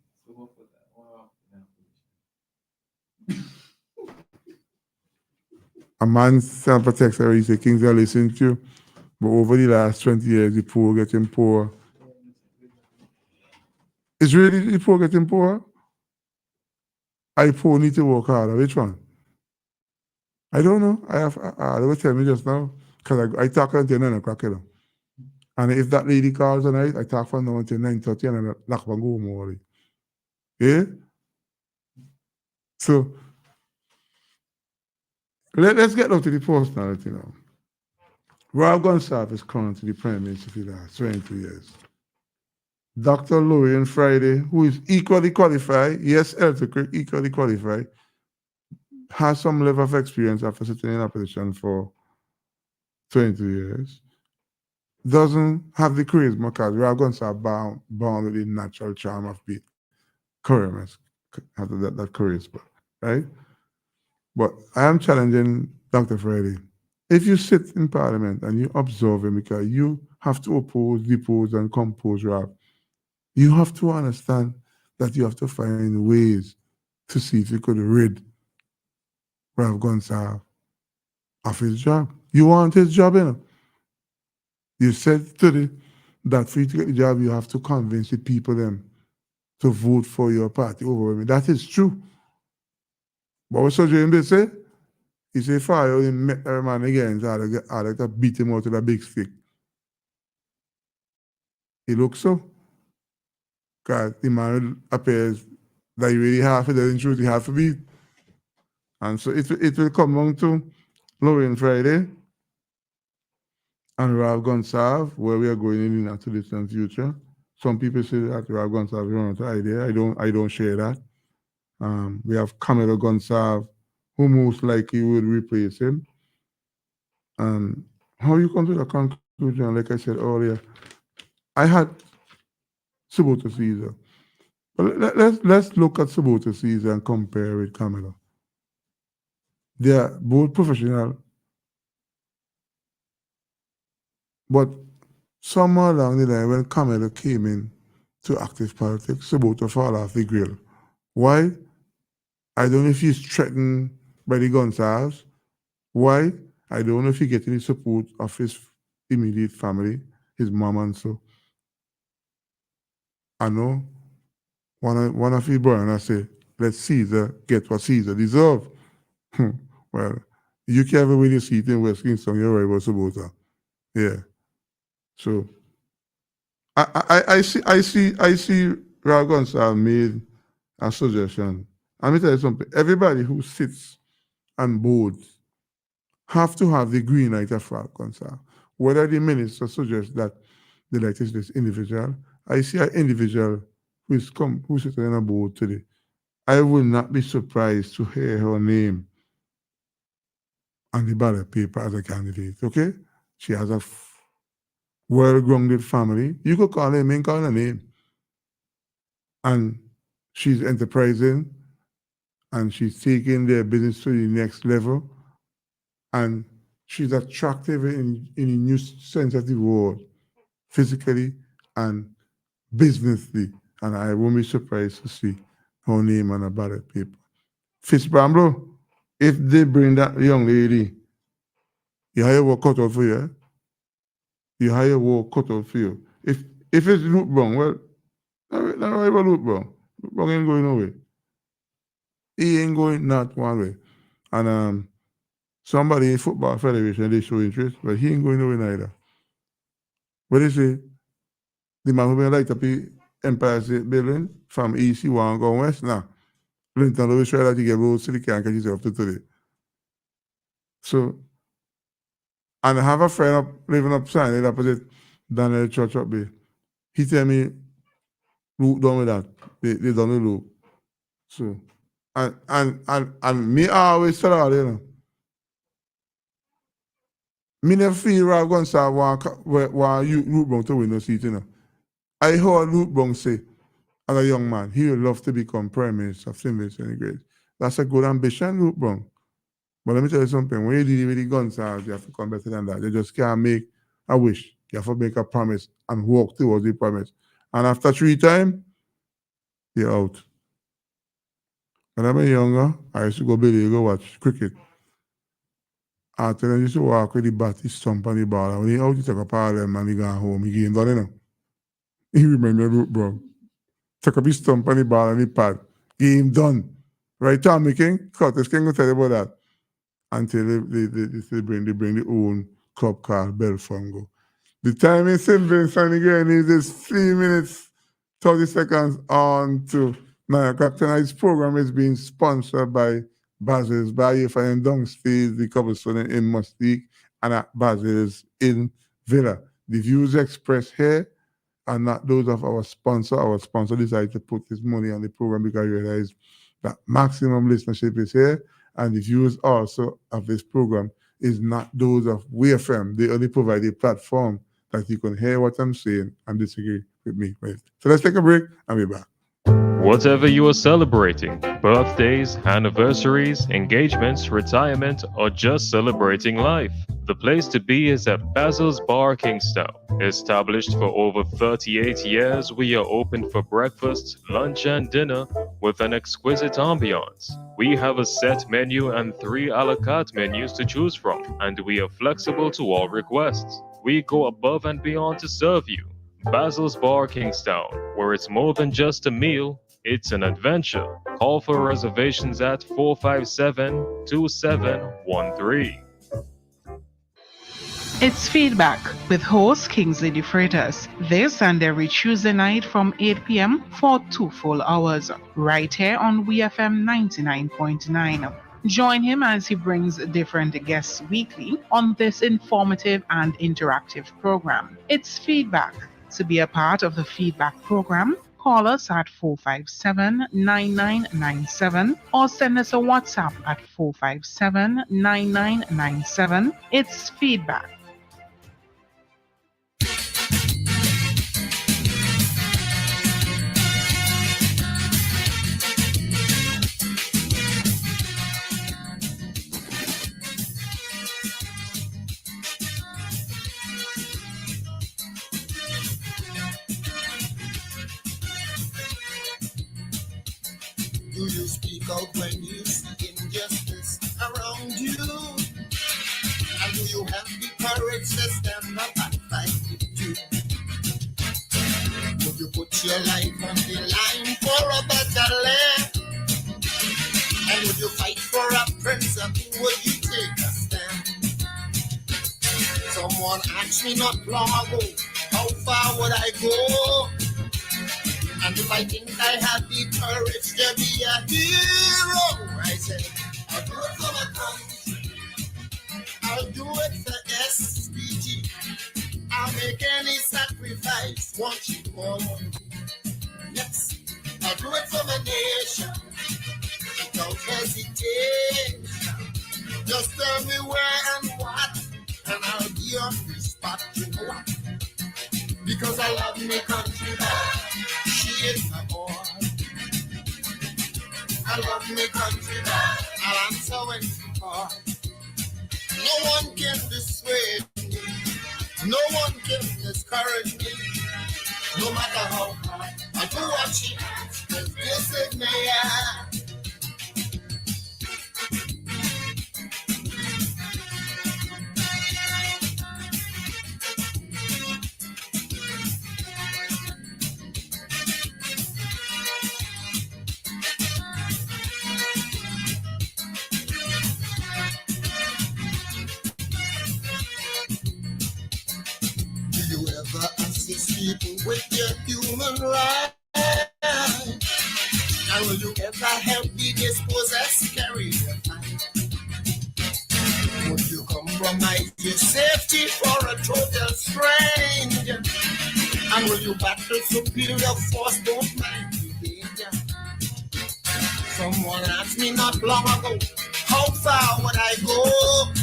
A man self-protects her, he say Kings are listening to you. But over the last 20 years, the poor getting poorer. Is really the poor getting poorer? I poor need to work harder. Which one? I don't know. They will tell me just now. Because I talk until 9 o'clock, And if that lady calls tonight, I talk from now until 9:30 and I knock and go home already. Yeah? So let's get down to the personality now. Rob Gonsalves is currently the Prime Minister for the last 22 years. Dr. Lorian Friday, who is equally qualified, yes, equally qualified, has some level of experience after sitting in opposition for 22 years, doesn't have the charisma because Rob Gonsalves born with the natural charm of being charisma, have that charisma, right? But I am challenging Dr. Friday. If you sit in Parliament and you observe him because you have to oppose, depose, and compose Rob, you have to understand that you have to find ways to see if you could rid Rob Gonsalves of his job. You want his job, You said today that for you to get the job, you have to convince the people them to vote for your party overwhelmingly. That is true. But what Sojourn did say? He said, fire him, met her man again, so I like to beat him out with a big stick. He looks so. Because the man appears that he really have it, in truth, he have to beat. And so it will come down to Lorian Friday and Rob Gonsalves, where we are going in the not too distant future. Some people say that Rob Gonsalves is wrong with the idea. I don't share that. We have Camilo Gonsalves, who most likely would replace him. And how you come to the conclusion, like I said earlier, I had Suboto Caesar. But let's look at Suboto Caesar and compare with Camilo. They are both professional, but somewhere along the line, when Camilo came in to active politics, Suboto fall off the grill. Why? I don't know if he's threatened by the Gonsalves. Why? I don't know if he gets any support of his immediate family, his mom and so. I know one of his brothers say, let Caesar get what Caesar deserves. Well, you can't have a winning seat in West Kingston, you're right about Suboto. Yeah. So I see Rob Gonsalves made a suggestion. Let me tell you something. Everybody who sits on boards have to have the green light of Rob Gonsalves. Whether the minister suggests that the light is this individual, I see an individual who's sitting on a board today. I will not be surprised to hear her name on the ballot paper as a candidate, okay? She has a well-grounded family. You could call her name, call her name. And she's enterprising, and she's taking their business to the next level, and she's attractive in a new sense of the word. physically and businessly. And I won't be surprised to see how Neyman and ballot people. Fitz bro, if they bring that young lady, you hire work cut out for you. Eh? You hire work cut out for you. If it's Luke Brown, well, not right about Luke Brown. Luke Brown ain't going nowhere. He ain't going not one way. And somebody in Football Federation, they show interest, but he ain't going nowhere neither. What they say? The man who been like to be Empire State Building from East, he want to go west now. Clinton always try that he get roads so he can't catch himself to today. So, and I have a friend up living up sign opposite Daniel Church up there. He tell me, look down with that. They done the loop. So, and me always tell her, you know. Me never feel Ralph Gonsalves want Luke Brown to win the seat, you know. I heard Luke Brown say, as a young man, he would love to become Prime Minister of St. Vincent and Grades. That's a good ambition, Luke Brown. But let me tell you something, when you deal with the Gonsalves, you have to come better than that. You just can't make a wish. You have to make a promise and walk towards the promise. And after 3 times, you're out. When I was younger, I used to go go watch cricket. After I used to walk with the bat, he stomp on the ball. And when he out, he took a part of them and he gone home. He game done, you know. He remember Luke Brown. Took up his stump on the ball and the pad. Game done. Right, Tommy King? Curtis King will tell you about that. Until they bring the own club called Belfongo. The time in St. Vincent again is 3 minutes, 30 seconds on to 9 o'clock. Tonight's program is being sponsored by Basil's Bayou and Dungsteed, the Cobblestone in Mustique, and at Basil's in Villa. The views expressed here are not those of our sponsor. Our sponsor decided to put his money on the program because he realized that maximum listenership is here, and the views also of this program is not those of WeFM. They only provide a platform that you can hear what I'm saying and disagree with me. So let's take a break and be back. Whatever you are celebrating, birthdays, anniversaries, engagements, retirement, or just celebrating life, the place to be is at Basil's Bar Kingstown. Established for over 38 years, we are open for breakfast, lunch, and dinner with an exquisite ambiance. We have a set menu and 3 a la carte menus to choose from, and we are flexible to all requests. We go above and beyond to serve you. Basil's Bar Kingstown, where it's more than just a meal, it's an adventure. Call for reservations at 457-2713. It's Feedback with host Kingsley DeFreitas. This and every Tuesday night from 8 p.m. for 2 full hours, right here on WeFM 99.9. Join him as he brings different guests weekly on this informative and interactive program. It's Feedback. To be a part of the Feedback program, call us at 457-9997 or send us a WhatsApp at 457-9997. It's Feedback. Do you speak out when you see injustice around you? And do you have the courage to stand up and fight it too? Would you put your life on the line for a better land? And would you fight for a principle? Would you take a stand? Someone asked me not long ago, how far would I go? And if I think I have the courage to be a hero, I said, I'll do it for my country. I'll do it for SPG. I'll make any sacrifice, want you more. Yes, I'll do it for my nation. Without hesitation. Just tell me where and what, and I'll be on the spot. You know what? Because I love my country back. She is my boy. I love my country back. I'll answer when she calls. No one can dissuade me No one can discourage me, no matter how hard I do what she asks, 'cause this is me. Do you ever assist people with your human rights? And will you ever help the dispossessed carry their fight? Would you compromise your safety for a total stranger? And will you battle superior force, don't mind the danger? Someone asked me not long ago, how far would I go?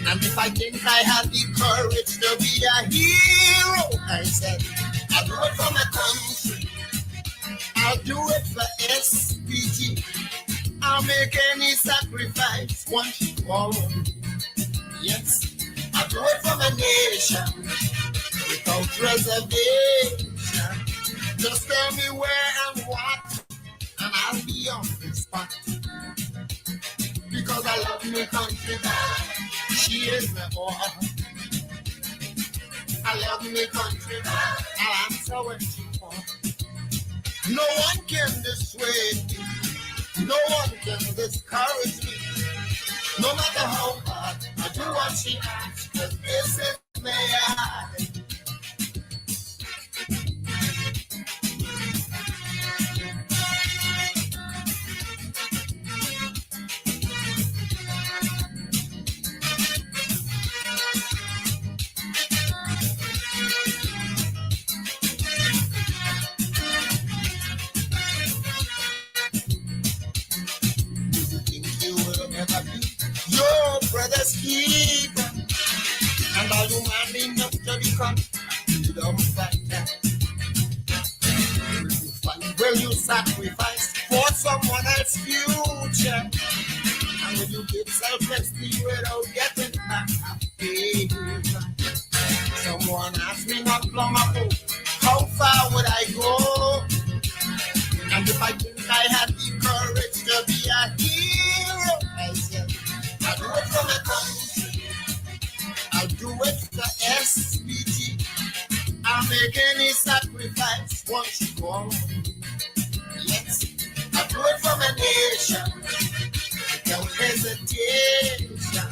And if I think I have the courage to be a hero, I said, I'll do it for my country. I'll do it for SPG. I'll make any sacrifice once you call me. Yes, I'll do it for my nation without reservation. Just tell me where and what, and I'll be on the spot. Because I love my country back. She is my all. I love my country back. I'll answer when she calls. No one can dissuade me. No one can discourage me. No matter how hard I do what she asks, 'cause this is me. Your brother's keeper, and are you man enough to become freedom fighter? Will you sacrifice for someone else's future? And will you give selflessly without getting back a favor? Someone asked me not long ago, how far would I go? And if I think I had the courage to be a hero, I said, I'll do it for my country. I'll do it for SPG. I'll make any sacrifice once you call me. Yes, I'll do it for my nation without hesitation.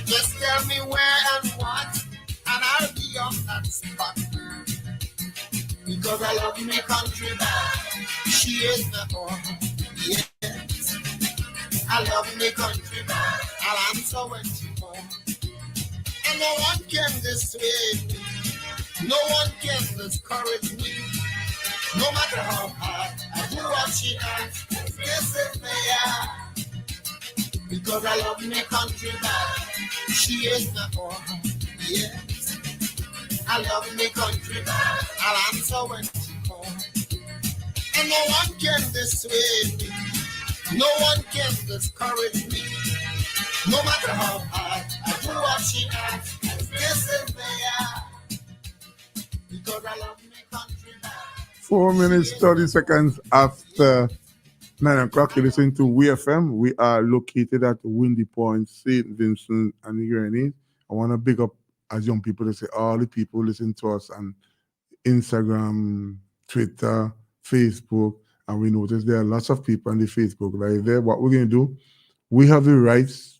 Just tell me where and what, and I'll be on that spot. Because I love my country back. She is my all. Yes, I love my country back. I'll answer when she calls. And no one can dissuade me. No one can discourage me. No matter how hard I do what she asks. This is me. Because I love my country back. She is my all. Yes, I love my country back. I'll answer when she calls. And no one can dissuade me. No one can discourage me. No matter how hard I do what she asks. This is there. Because I love my country back. 4 minutes, 30 seconds after 9 o'clock, you listen to WFM. We are located at Windy Point, St. Vincent and the Grenadines. I want to big up, as young people, to say all the people who listen to us on Instagram, Twitter, Facebook, and we notice there are lots of people on the Facebook right there. What we're going to do, we have the rights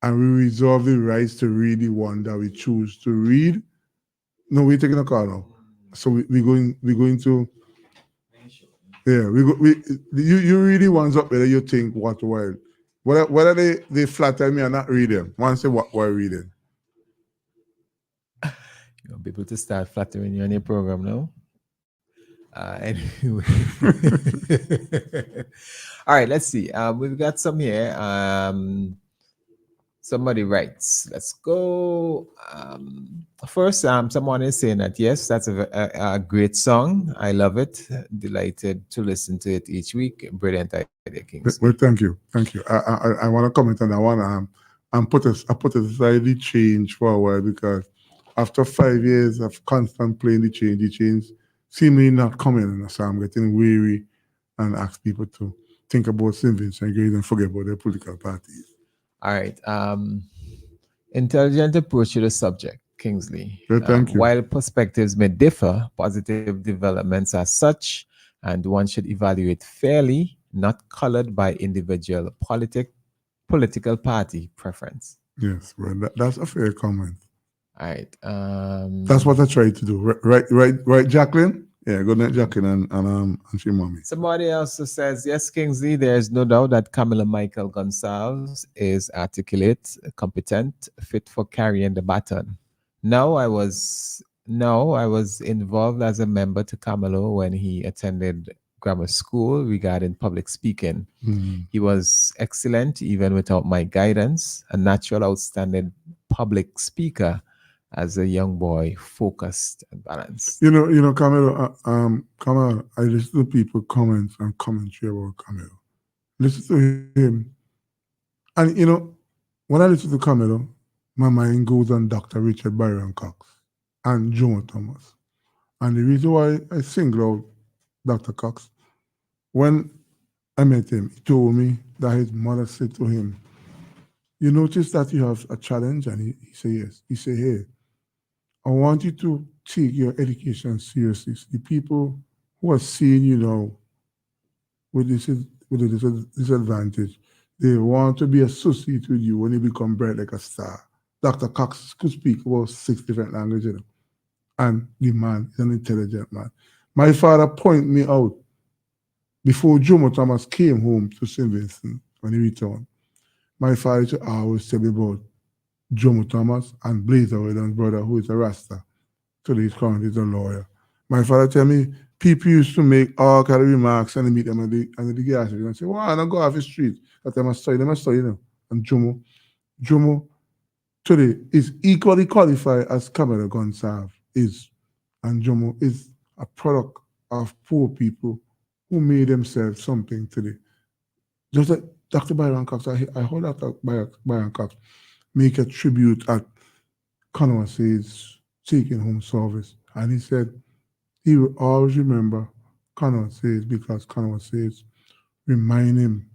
and we reserve the rights to read the one that we choose to read. No, we're taking a call now. So we're going to, yeah, you read the ones up there you think what while. Whether they flatter me or not read them. One say what while reading. You want people to start flattering you on your program now? Anyway. All right, let's see. We've got some here. Somebody writes. Let's go. First, someone is saying that, yes, that's a great song. I love it. Delighted to listen to it each week. Brilliant idea, Kings. Well, thank you. I want to comment on that one. I put aside the change for a while because after 5 years of constant playing the chains seemingly not coming. And so I'm getting weary and ask people to think about St. Vincent Gray and forget about their political parties. All right. Intelligent approach to the subject, Kingsley. Well, thank you. While perspectives may differ, positive developments are such, and one should evaluate fairly, not colored by individual political party preference. Yes, well, that's a fair comment. All right. That's what I try to do. Right, Jacqueline? Yeah, good night, Jacqueline and she mommy. Somebody also says, yes, Kingsley, there is no doubt that Camilla Michael Gonsalves is articulate, competent, fit for carrying the baton. No, I was involved as a member to Camilo when he attended grammar school regarding public speaking. Mm-hmm. He was excellent even without my guidance, a natural, outstanding public speaker as a young boy, focused and balanced. You know, Camilo, Camilo, I listen to people comments and commentary about Camilo. Listen to him. And, when I listen to Camilo, my mind goes on Dr. Richard Byron Cox and Jomo Thomas. And the reason why I single out Dr. Cox, when I met him, he told me that his mother said to him, you notice that you have a challenge? And he said, yes. He said, hey, I want you to take your education seriously. The people who are seeing you now with a disadvantage, they want to be associated with you when you become bright like a star. Dr. Cox could speak about 6 different languages, and the man is an intelligent man. My father pointed me out before Jomo Thomas came home to St. Vincent when he returned. My father used to always tell me about Jomo Thomas and Blazer Weldon's brother, who is a Rasta. Today he's currently a lawyer. My father tell me people used to make all kind of remarks and they meet them at the gas station and say, well, I don't go off the street. That they must study, And Jomo today is equally qualified as Camilla Gonsalves is. And Jomo is a product of poor people who made themselves something today. Just like Dr. Byron Cox, I heard Dr. Byron Cox make a tribute at Conway Says taking home service. And he said he will always remember Conway Says because Conway Says remind him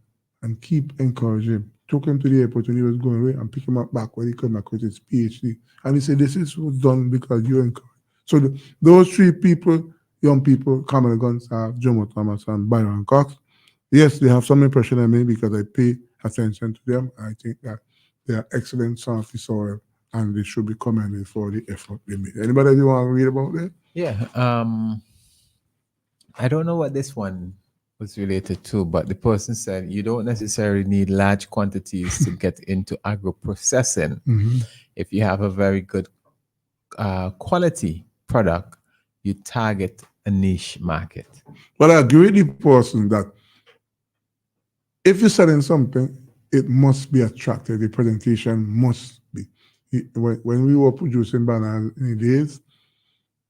and keep encouraging him. Took him to the airport when he was going away and pick him up back when he came back with his PhD. And he said, this is what's done because you encourage. So those 3 people, young people, Camilla Gonsalves, Jomo Thomas, and Byron Cox, yes, they have some impression on me because I pay attention to them. I think that they are excellent sons of the soil and they should be commended for the effort they made. Anybody you want to read about that? Yeah. I don't know what this one was related to, but the person said you don't necessarily need large quantities to get into agro-processing. Mm-hmm. If you have a very good quality product, you target a niche market. But I agree with the person that if you're selling something, it must be attractive. The presentation must be. When we were producing bananas in the days,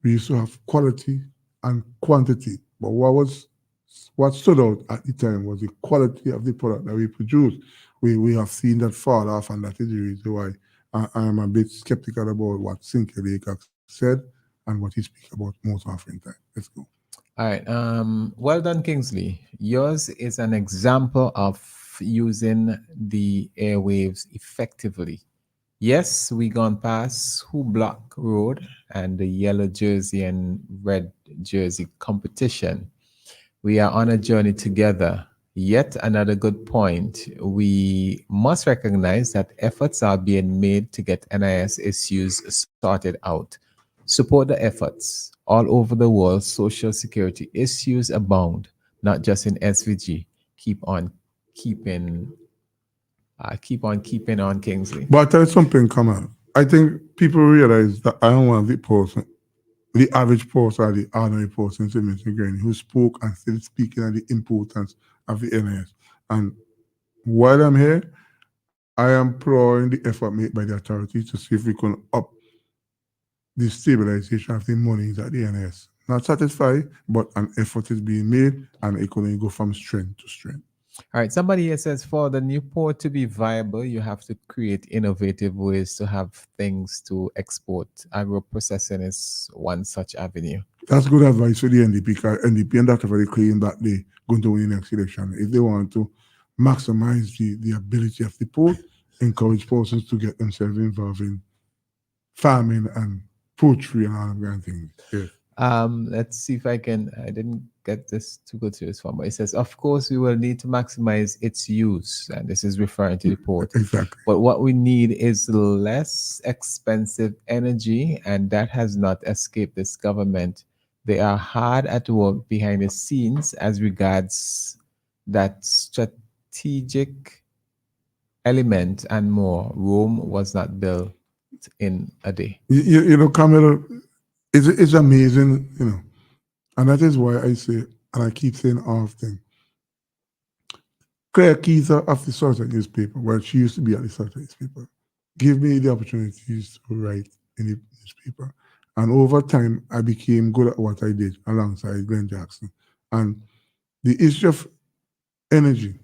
we used to have quality and quantity. But what stood out at the time was the quality of the product that we produced. We have seen that fall off, and that is the reason why I am a bit skeptical about what Cynthia Laycock said and what he speaks about most often time. Let's go. All right. Well done, Kingsley. Yours is an example of using the airwaves effectively. Yes, we gone past Who Block Road and the yellow jersey and red jersey competition. We are on a journey together. Yet another good point. We must recognize that efforts are being made to get NIS issues sorted out. Support the efforts. All over the world, social security issues abound, not just in SVG. Keep on keeping on, Kingsley. But I'll tell you something, come on. I think people realize that I don't want the person, the average person or the ordinary person, who spoke and still speaking on the importance of the NIS. And while I'm here, I am applauding the effort made by the authorities to see if we can up the stabilization of the monies at the NIS. Not satisfied, but an effort is being made and it can go from strength to strength. All right. Somebody here says for the new port to be viable, you have to create innovative ways to have things to export. Agro-processing is one such avenue. That's good advice for the NDP, because NDP and that are very clear that they're going to win the next election. If they want to maximize the ability of the port, encourage persons to get themselves involved in farming and poultry and all of that things. Yes. Let's see if I didn't get this to go to this one, but it says, of course, we will need to maximize its use. And this is referring to the port. Exactly. But what we need is less expensive energy, and that has not escaped this government. They are hard at work behind the scenes as regards that strategic element and more. Rome was not built in a day. You know, Camilla, it's amazing, you know, and that is why I say, and I keep saying often, Claire Keitha of the Southern newspaper, well, she used to be at the Southern newspaper, give me the opportunities to write in the newspaper. And over time, I became good at what I did alongside Glenn Jackson. And the issue of energy,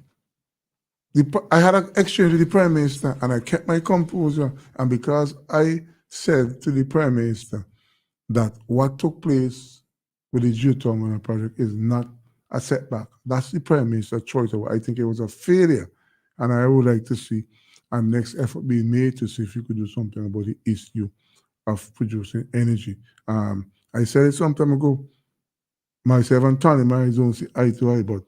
I had an exchange with the Prime Minister, and I kept my composure. And because I said to the Prime Minister that what took place with the geothermal project is not a setback, that's the Prime Minister's choice. I think it was a failure. And I would like to see a next effort being made to see if we could do something about the issue of producing energy. I said it some time ago, myself and Tony Myers don't see eye to eye, but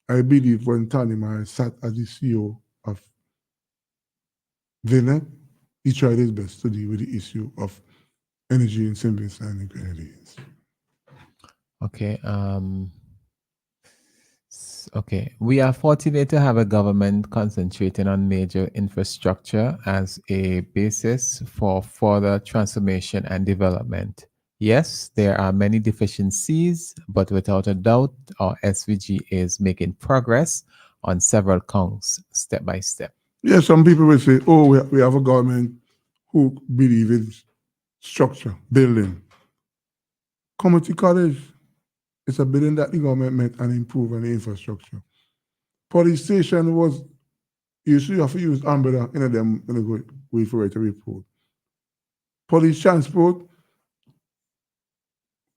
I believe when Tony Myers sat as the CEO of VNet, he tried his best to deal with the issue of energy in St. Vincent and the Grenadines. Okay. Okay. We are fortunate to have a government concentrating on major infrastructure as a basis for further transformation and development. Yes, there are many deficiencies, but without a doubt, our SVG is making progress on several counts, step by step. Yeah, some people will say, oh, we have a government who believe in structure, building. Community college, it's a building that the government met and improved on the infrastructure. Police station was, you have to use umbrella in them when you go wait for it to report. Police transport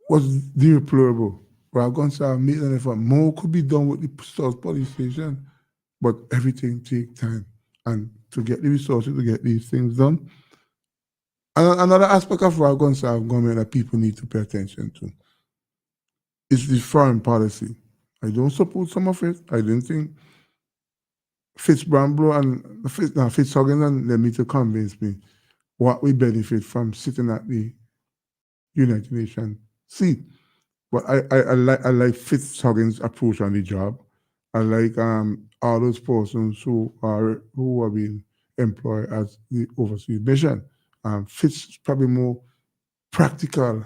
was deplorable. We're going to have made an effort. More could be done with the South Police Station, but everything takes time. And to get the resources to get these things done. And another aspect of our government that people need to pay attention to is the foreign policy. I don't support some of it. I didn't think Fitzbramble and Fitzhuggins and them need to convince me what we benefit from sitting at the United Nations seat. But I like Fitzhuggins' approach on the job. I like all those persons who are being employed as the overseas mission. Fitz is probably more practical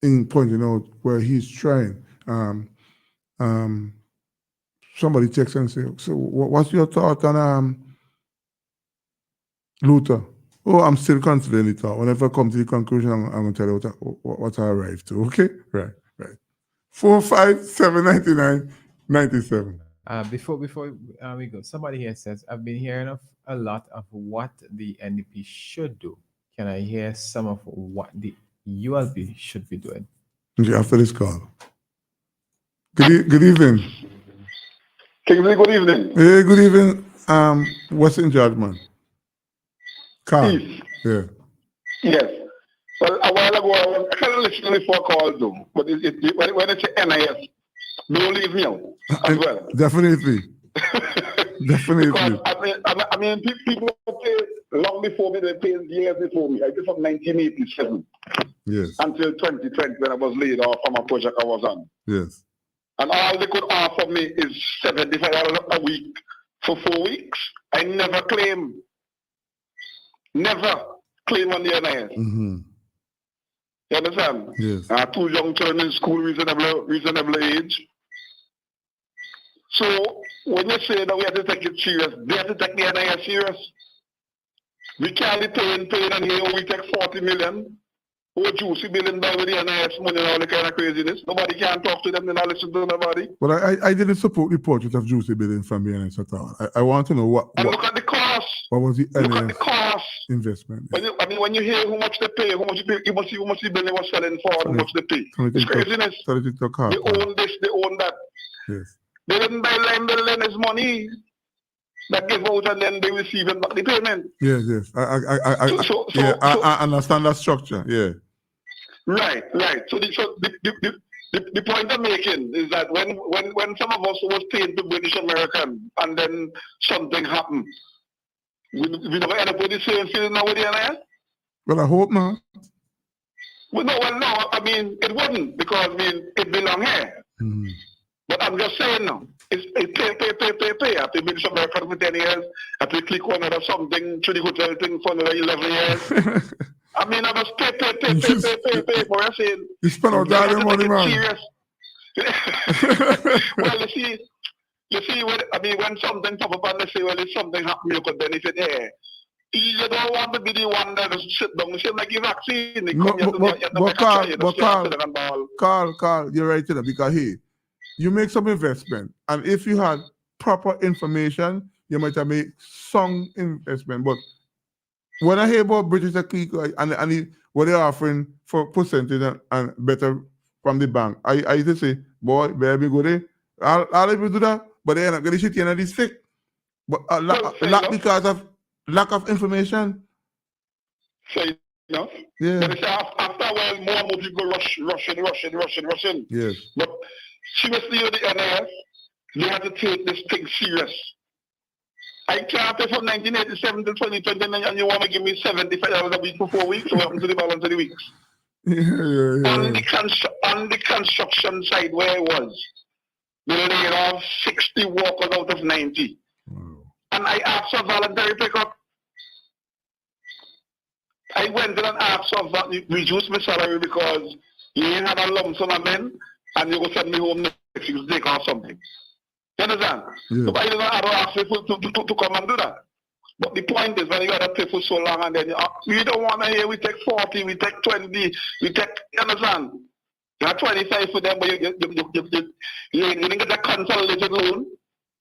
in pointing out where he's trying. Somebody texts and say, so what's your thought on Luther? Oh, I'm still considering it. Whenever I come to the conclusion, I'm going to tell you what I arrived to. Okay? Right. 4579997. Before we go, somebody here says, I've been hearing a lot of what the NDP should do. Can I hear some of what the ULP should be doing? Okay, after this call. Good evening. Kingsley, good evening. Hey, good evening. What's in charge, man? Carl. Peace. Yeah. Yes. Well, a while ago, I was kind of listening before I called them, but when it's NIS, don't leave me out as well. Definitely. Definitely. Because, I mean, people pay long before me, they paid years before me. I did from 1987 until 2020 when I was laid off from a project I was on. Yes. And all they could offer me is $75 a week for 4 weeks. I never claim on the NIS. Mm-hmm. You understand? Yes. Two young children in school, reasonable age. So when you say that we have to take it serious, they have to take the NIS serious. We can't be paying and here we take 40 million who Juicy billing by with the NIS money and all the kind of craziness. Nobody can talk to them, they not listen to nobody. Well, I didn't support the portrait of Juicy Billing from the NS at all. I want to know what look at the cost. What was the Look at the NS cost. investment? When you hear how much they pay, how much the building was selling for, how much they pay. It's craziness. They own this, they own that. Yes. They didn't buy land, the land is money that give out and then they receive it back the payment. Yes. I understand that structure. Yeah. Right. So the point I'm making is that when some of us was paying to British American and then something happened, we never end up with the same feeling now with the NIS? Well, I hope not. No, I mean, it wouldn't because, it belongs here. Mm-hmm. But I'm just saying now, it's pay. After British American for 10 years, after click on or something, to the hotel thing for another 11 years. I was pay. What I'm saying. You spend all that money, man. Serious. Well, you see, when something pop up and they say, well, if something happen, you could benefit here. You don't want to be the one that just sit down and say, like, you vaccine. Carl, you're right there because, hey, you make some investment, and if you had proper information, you might have made some investment. But when I hear about British Click and what they're offering for percentage and better from the bank, I used to say, boy, baby, go there. I'll even do that, but they're not going to shit in the stick. But because of lack of information. Say enough. Yeah. But after a while, more and more people rushing. Yes. But seriously, with the NIS, they have to take this thing serious. I can't pay from 1987 to 2020 and you want to give me $75 a week for 4 weeks? What happened to the balance of the weeks? Yeah. On the construction side where I was, they laid off 60 workers out of 90. Wow. And I asked for voluntary pickup. I went in and asked for reduce my salary because you ain't had a lump sum of men and you go send me home next week or something. You understand? Yeah. So I don't ask people to come and do that. But the point is when you got to pay for so long and then you don't want to hear we take 40, we take 20, we take, you understand? You have 25 for them, but you didn't get a consolidated loan.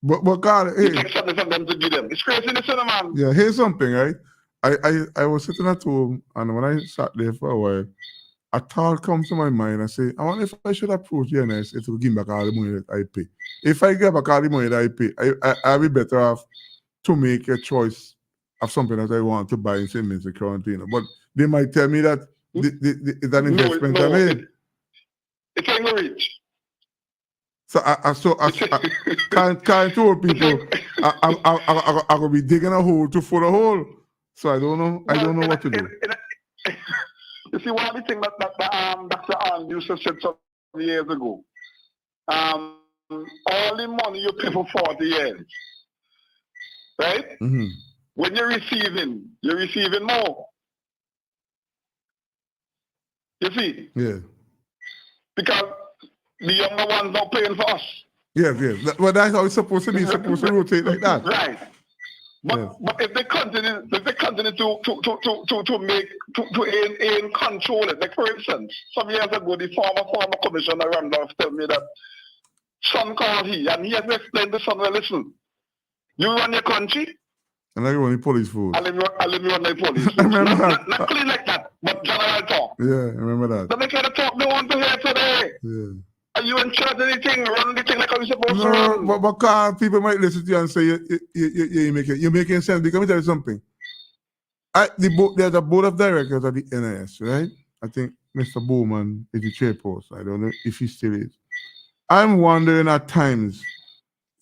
But Carl, hey. You take something from them to give them. It's crazy, listen, man. Yeah, here's something, right? I was sitting at home, and when I sat there for a while, a thought comes to my mind. I say, I wonder if I should approach the NS, it will give me back all the money that I pay. If I get back all the money that I pay, I'll be better off to make a choice of something that I want to buy in St. Vincent currently. But they might tell me that it's an investment I made. It's ain't rich. So I can't told people I will be digging a hole to fill a hole. So I don't know what to do. You see, one of the things that Dr. Arn used to say some years ago, all the money you pay for 40 years, right? Mm-hmm. When you're receiving more. You see? Yeah. Because the younger ones are paying for us. Yes. Well, that's how it's supposed to be. It's supposed to rotate like that. Right. But if they continue to control it, like for instance, some years ago the former commissioner Randolph told me that son called and he has explained to son, well, listen, you run your country. And I run the police force. I'll let me run the police force. I remember that. Not clean like that, but general talk. Yeah, I remember that. But they kind of talk they want to hear today. Yeah. Are you in charge of anything? Run the thing like how you're supposed to No, run. but people might listen to you and say you're making sense. Because let me tell you something. There's a board of directors at the NIS, right? I think Mr. Bowman is the chairperson. I don't know if he still is. I'm wondering at times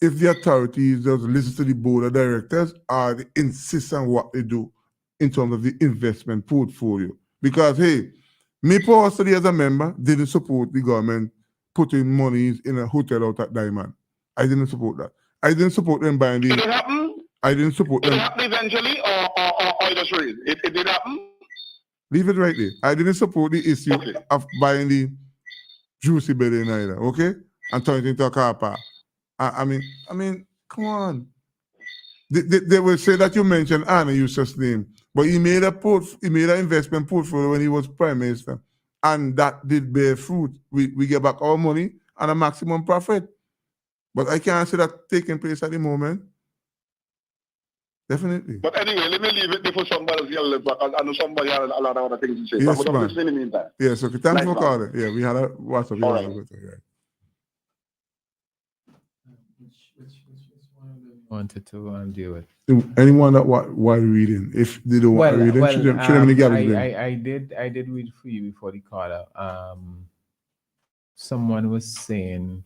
if the authorities just listen to the board of directors or they insist on what they do in terms of the investment portfolio. Because, hey, me personally as a member didn't support the government putting monies in a hotel out at Diamond. I didn't support that. I didn't support them buying the... Did it happen? I didn't support them. Did it happen eventually or just raise? It did happen? Leave it right there. I didn't support the issue of buying the Juicy building either, okay? And turning it into a car park. I mean, come on. They will say that you mentioned Anna Yusuf's name, but he made an investment portfolio when he was prime minister, and that did bear fruit. We get back our money and a maximum profit. But I can't see that taking place at the moment. Definitely. But anyway, let me leave it before somebody else back. I know somebody has a lot of other things to say. Yes, But I'm man. listening in the meantime. Yes, okay. Thanks Nice for one. calling. Yeah, we had a WhatsApp. All right. Which one of them you wanted to deal with? Anyone that while reading, if they don't want to read them, should them in the garbage bin. I did read for you before the caller. Someone was saying,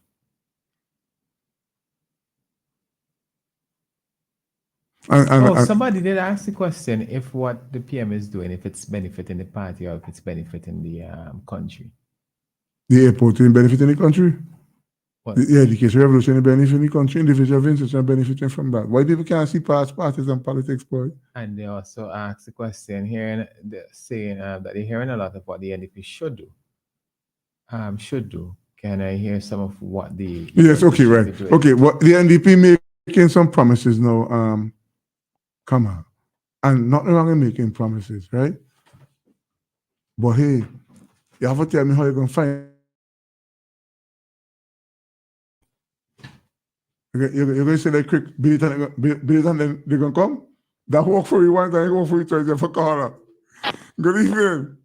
somebody did ask the question if what the PM is doing, if it's benefiting the party or if it's benefiting the country. The airport is benefiting the country. What? The education revolution is benefiting the country. Individual institutions are benefiting from that. Why people can't see past parties and politics, boy? And they also asked the question here, saying that they're hearing a lot of what the NDP should do. Can I hear some of what the Yes, okay, should right. be doing? Okay, what the NDP making some promises now, come on. And nothing wrong in making promises, right? But hey, you have to tell me how you're gonna find. You're going to say that quick, build it and then they're going to come? That work for you once and it work for you twice, you have a caller. Good evening.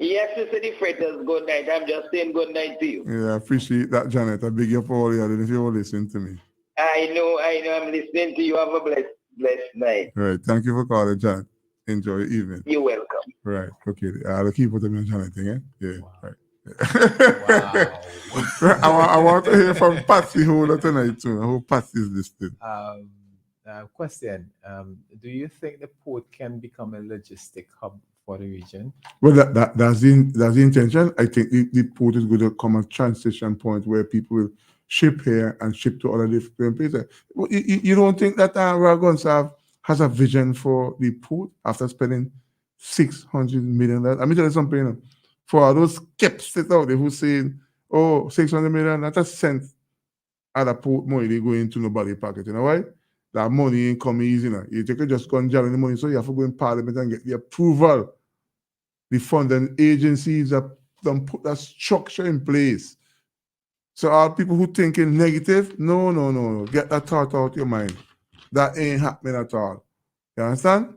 Yes, Mr. The Fretters, good night. I'm just saying good night to you. Yeah, I appreciate that, Janet. I beg you for all the others if you will listen to me. I know, I'm listening to you. Have a blessed night. All right, thank you for calling, Janet. Enjoy your evening. You're welcome. Right, okay. I'll keep putting on Janet thing, eh? Yeah, Wow. right. Wow. I want to hear from Patsy Holder tonight too. I hope Patsy is listening. Question: do you think the port can become a logistic hub for the region? Well, that's the intention. I think the port is going to come a transition point where people will ship here and ship to other different places. You don't think that Ragonsab has a vision for the port after spending $600 million? Let me tell you something. You know, for all those skeptics out there who saying, oh, $600 million, not a cent at a port money they go into nobody's pocket. You know why? That money ain't come easy now. You can just go and jam in the money, so you have to go in parliament and get the approval. The funding agencies that don't put that structure in place. So all people who thinking negative, no. Get that thought out of your mind. That ain't happening at all. You understand?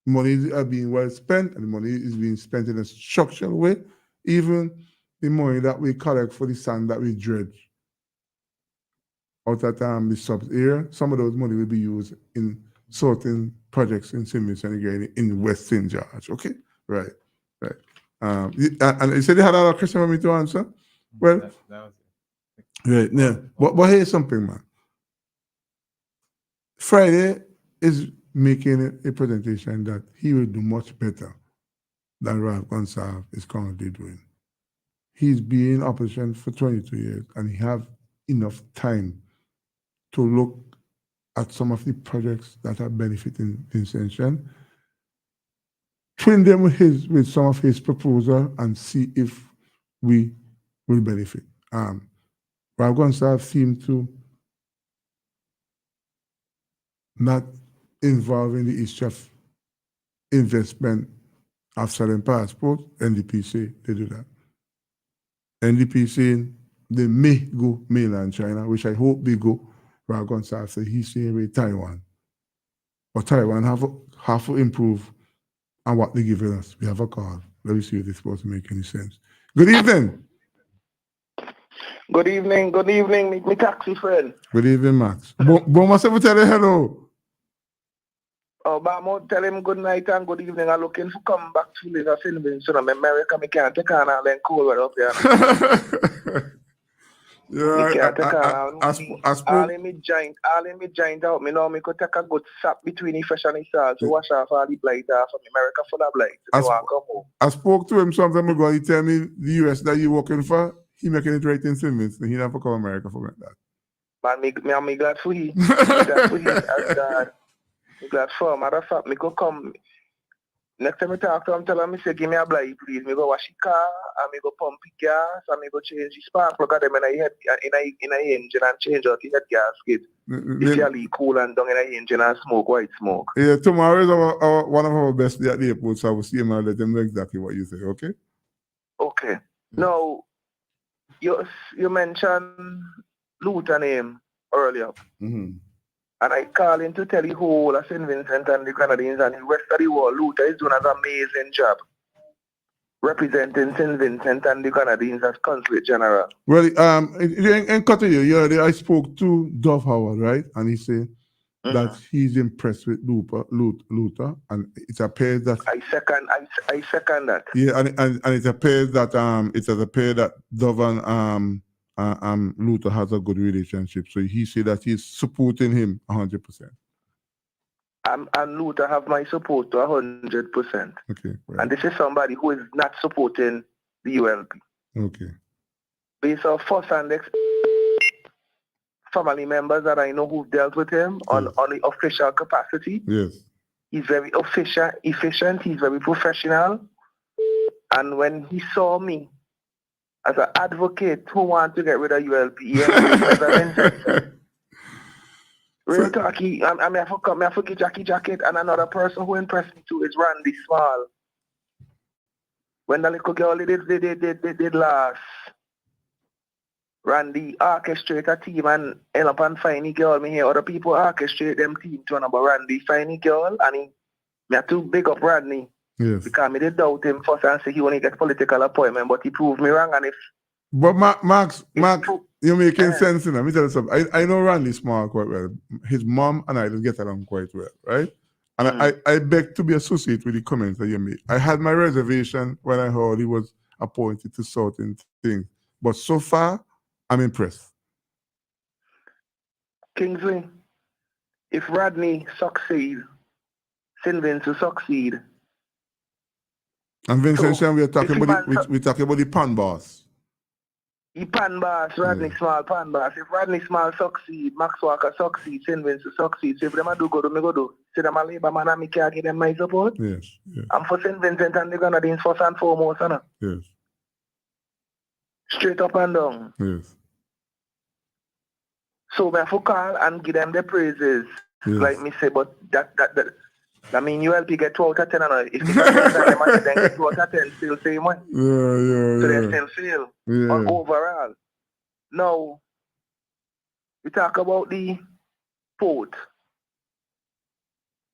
Money are being well spent, and the money is being spent in a structural way. Even the money that we collect for the sand that we dredge out at the subs area, some of those money will be used in certain projects in St. Vincent again in West St. George. Okay, right. And you said they had a question for me to answer. Well, That was it. right, yeah. But here's something, man. Friday is making a presentation that he will do much better than Ralph Gonsalves is currently doing. He's been in opposition for 22 years, and he have enough time to look at some of the projects that are benefiting Vincentian, twin them with some of his proposal and see if we will benefit. Ralph Gonsalves seemed to not involve in the issue of investment of selling passports. NDP say they do that. NDP saying they may go mainland China, which I hope they go. Ralph Gonsalves said he's staying with Taiwan. But Taiwan have to improve on what they're giving us. We have a call. Let me see if this supposed to make any sense. Good evening. Good evening, me taxi friend. Good evening, Max. Bon must ever tell you hello. Oh, but I'm going to tell him good night and good evening. I'm looking for come back to live in St. Vincent. I'm America. I can't take on all them cold weather up here. Yeah, all in me joint out. Me know me could take a good sap between the fresh and the salt to wash off all the blight from America full of blight. I spoke to him some time ago. He tell me the US that you working for, he making it right in St. Vincent. He never come America for that. Man, me glad for you. I'm glad for him. Matter of fact, me could come Next time I talk to him, tell him, say, give me a blight, please. Me go wash the car, and me go pump the gas, and me go change the spark plug of them in a engine and change out the head gasket. If you leak cool and down in a engine and smoke white smoke. Yeah, tomorrow is one of our best day at the airport, so I will see him and let him know exactly what you say, okay? Okay. Now, you mentioned Luther name earlier. Mm-hmm. And I call in to tell you whole of St. Vincent and the Grenadines and the rest of the world, Luther is doing an amazing job representing St. Vincent and the Grenadines as Consulate General. Well, in cutting you, I spoke to Dove Howard, right? And he said that he's impressed with Luther, and it appears that I second that. Yeah, and it appears that Dove and Luther has a good relationship. So he said that he's supporting him 100%. And Luther have my support to 100%. Okay. Right. And this is somebody who is not supporting the ULP. Okay. Based on first-hand family members that I know who've dealt with him on the official capacity. Yes. He's very efficient, he's very professional. And when he saw me as an advocate who wanted to get rid of ULP, real talk, I forget Jackie Jacket, and another person who impressed me too is Randy Small. When the little girl did last, Randy orchestrate a team and end up and find a girl. Me hear other people orchestrate them team to about Randy find a girl, and me have to big up Randy. Yes. Because me did doubt him first and say he only get political appointment, but he proved me wrong. And if but Max, you're making sense in it. Let me tell you something. I know Randy Small quite well. His mom and I just get along quite well, right? And I beg to be associated with the comments that you made. I had my reservation when I heard he was appointed to certain things, but so far, I'm impressed. Kingsley, if Rodney succeed, St. Vincent succeed. And Vincent, so, we're talking about the pan boss. The pan boss, Rodney Small pan boss. If Rodney Small succeed, Max Walker succeed, St. Vincent succeed. So if them do go, me go do. Say them a labor man and me can't give them my support. Yes. I'm for St. Vincent and the Grenadines first and foremost, no? Yes. Straight up and down. Yes. So I have to call and give them the praises. Yes. Like me say, but that I mean, ULP get 2 out of 10, and if you then get 2 out of 10, still same way. So they still fail on overall. Now, we talk about the port.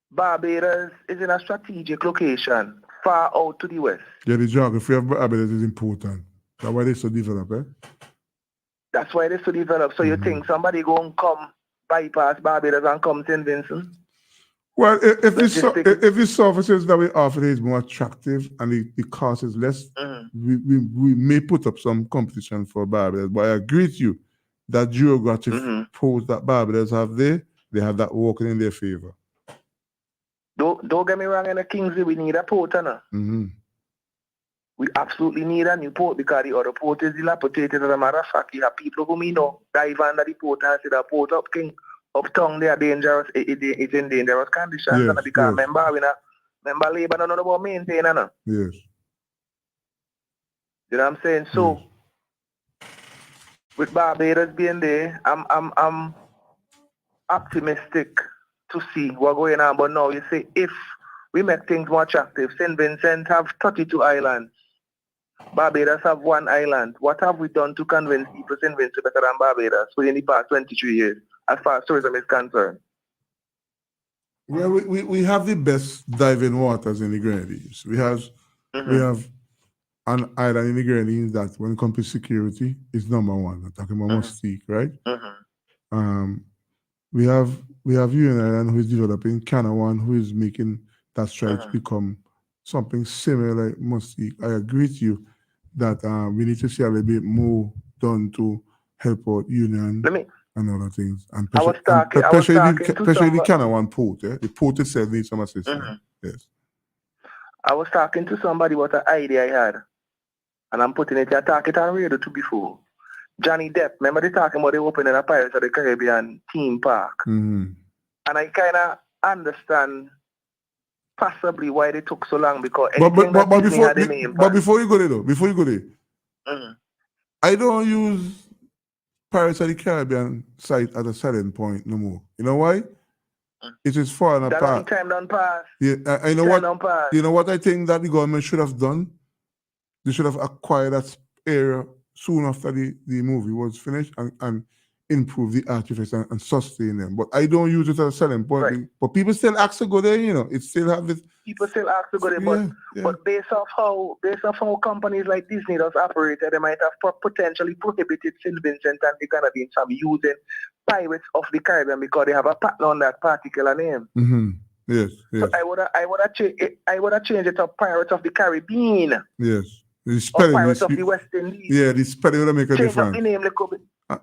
Barbados is in a strategic location, far out to the west. Yeah, the geography of Barbados is important. That's why they so develop, That's why they so develop. So you think somebody go and come bypass Barbados and come St. Vincent? Well, if the services that we offer is more attractive and the cost is less, we may put up some competition for Barbados. But I agree with you that geographic pose that Barbados have there, they have that working in their favor. Don't get me wrong, in the Kingsley, we need a port, We absolutely need a new port because the other port is dilapidated. As a matter of fact, you have people who me know dive under the port and say the port uptown they are dangerous. It's in dangerous conditions. Yes, because remember labor don't know about maintaining. Yes. You know what I'm saying? So with Barbados being there, I'm optimistic to see what's going on. But now you see, if we make things more attractive, St. Vincent have 32 islands. Barbados have 1 island. What have we done to convince people St. Vincent better than Barbados within the past 23 years, as far as tourism is concerned? Well, we have the best diving waters in the Grenadines. We have an island in the Grenadines that, when it comes to security, is number 1. I'm talking about Mustique, right? We have UN Island, who is developing, Canawan, who is making that stride to become something similar like Mustique. I agree with you that we need to see a little bit more done to help out Union and other things. And especially the Canawan port. The port itself needs some assistance. Yes. I was talking to somebody about an idea I had, and I'm putting it, I talked it on radio too before. Johnny Depp, remember they talking about the opening of Pirates of the Caribbean theme park? And I kind of understand possibly why they took so long because But, anything but, but, that but, Disney before, had the name. but before you go there, though, Mm. I don't use Pirates of the Caribbean site as a selling point no more. You know why? It is falling That long apart. time done pass. Yeah, I know Time what. done pass. You know what I think that the government should have done? They should have acquired that area soon after the movie was finished and improve the artifacts and sustain them. But I don't use it as a selling point. Right. But people still ask to go there, you know. It still have this. People still ask to go there, Yeah. but based off how companies like Disney does operate, they might have potentially prohibited St. Vincent and the Grenadines from using Pirates of the Caribbean because they have a patent on that particular name. Mm-hmm. Yes. So I would have changed it to Pirates of the Caribbean Yes. The or spelling Pirates is, of the West Indies. yeah, the spelling will make a Change up difference. the name, little bit.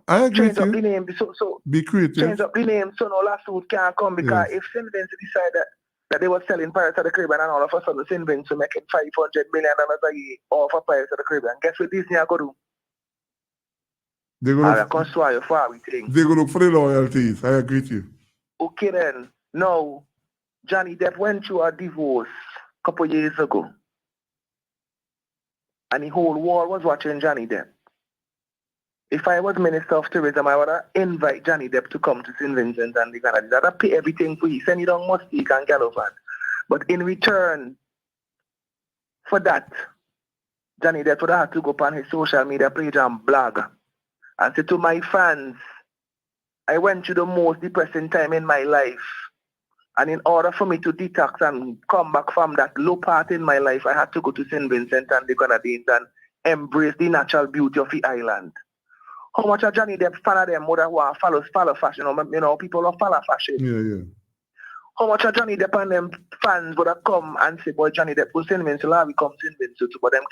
I agree Change up with the you. name, so Be creative. change up the name so no lawsuit can't come because Yes. if St. Vincent decided that they were selling Pirates of the Caribbean and all of a sudden St. Vincent making $500 million a year off of Pirates of the Caribbean, guess what Disney are going to do? They're I gonna can swear you for everything. they're gonna look for the loyalties. I agree with you. Okay then, now Johnny Depp went through a divorce a couple years ago. And the whole world was watching Johnny Depp. If I was Minister of Tourism, I would invite Johnny Depp to come to St. Vincent and the Grenadines. I'd pay everything for you, send you down Mustique and Gallopin. But in return for that, Johnny Depp would have to go on his social media page and blog and say to my fans, I went through the most depressing time in my life. And in order for me to detox and come back from that low part in my life, I had to go to St. Vincent and the Grenadines and embrace the natural beauty of the island. How much of Johnny Depp fan of them would have follow fashion? You know, people who follow fashion. Yeah. How much of Johnny Depp and them fans would have come and say, boy, Johnny Depp go St. Vincent, we come St. Vincent, but them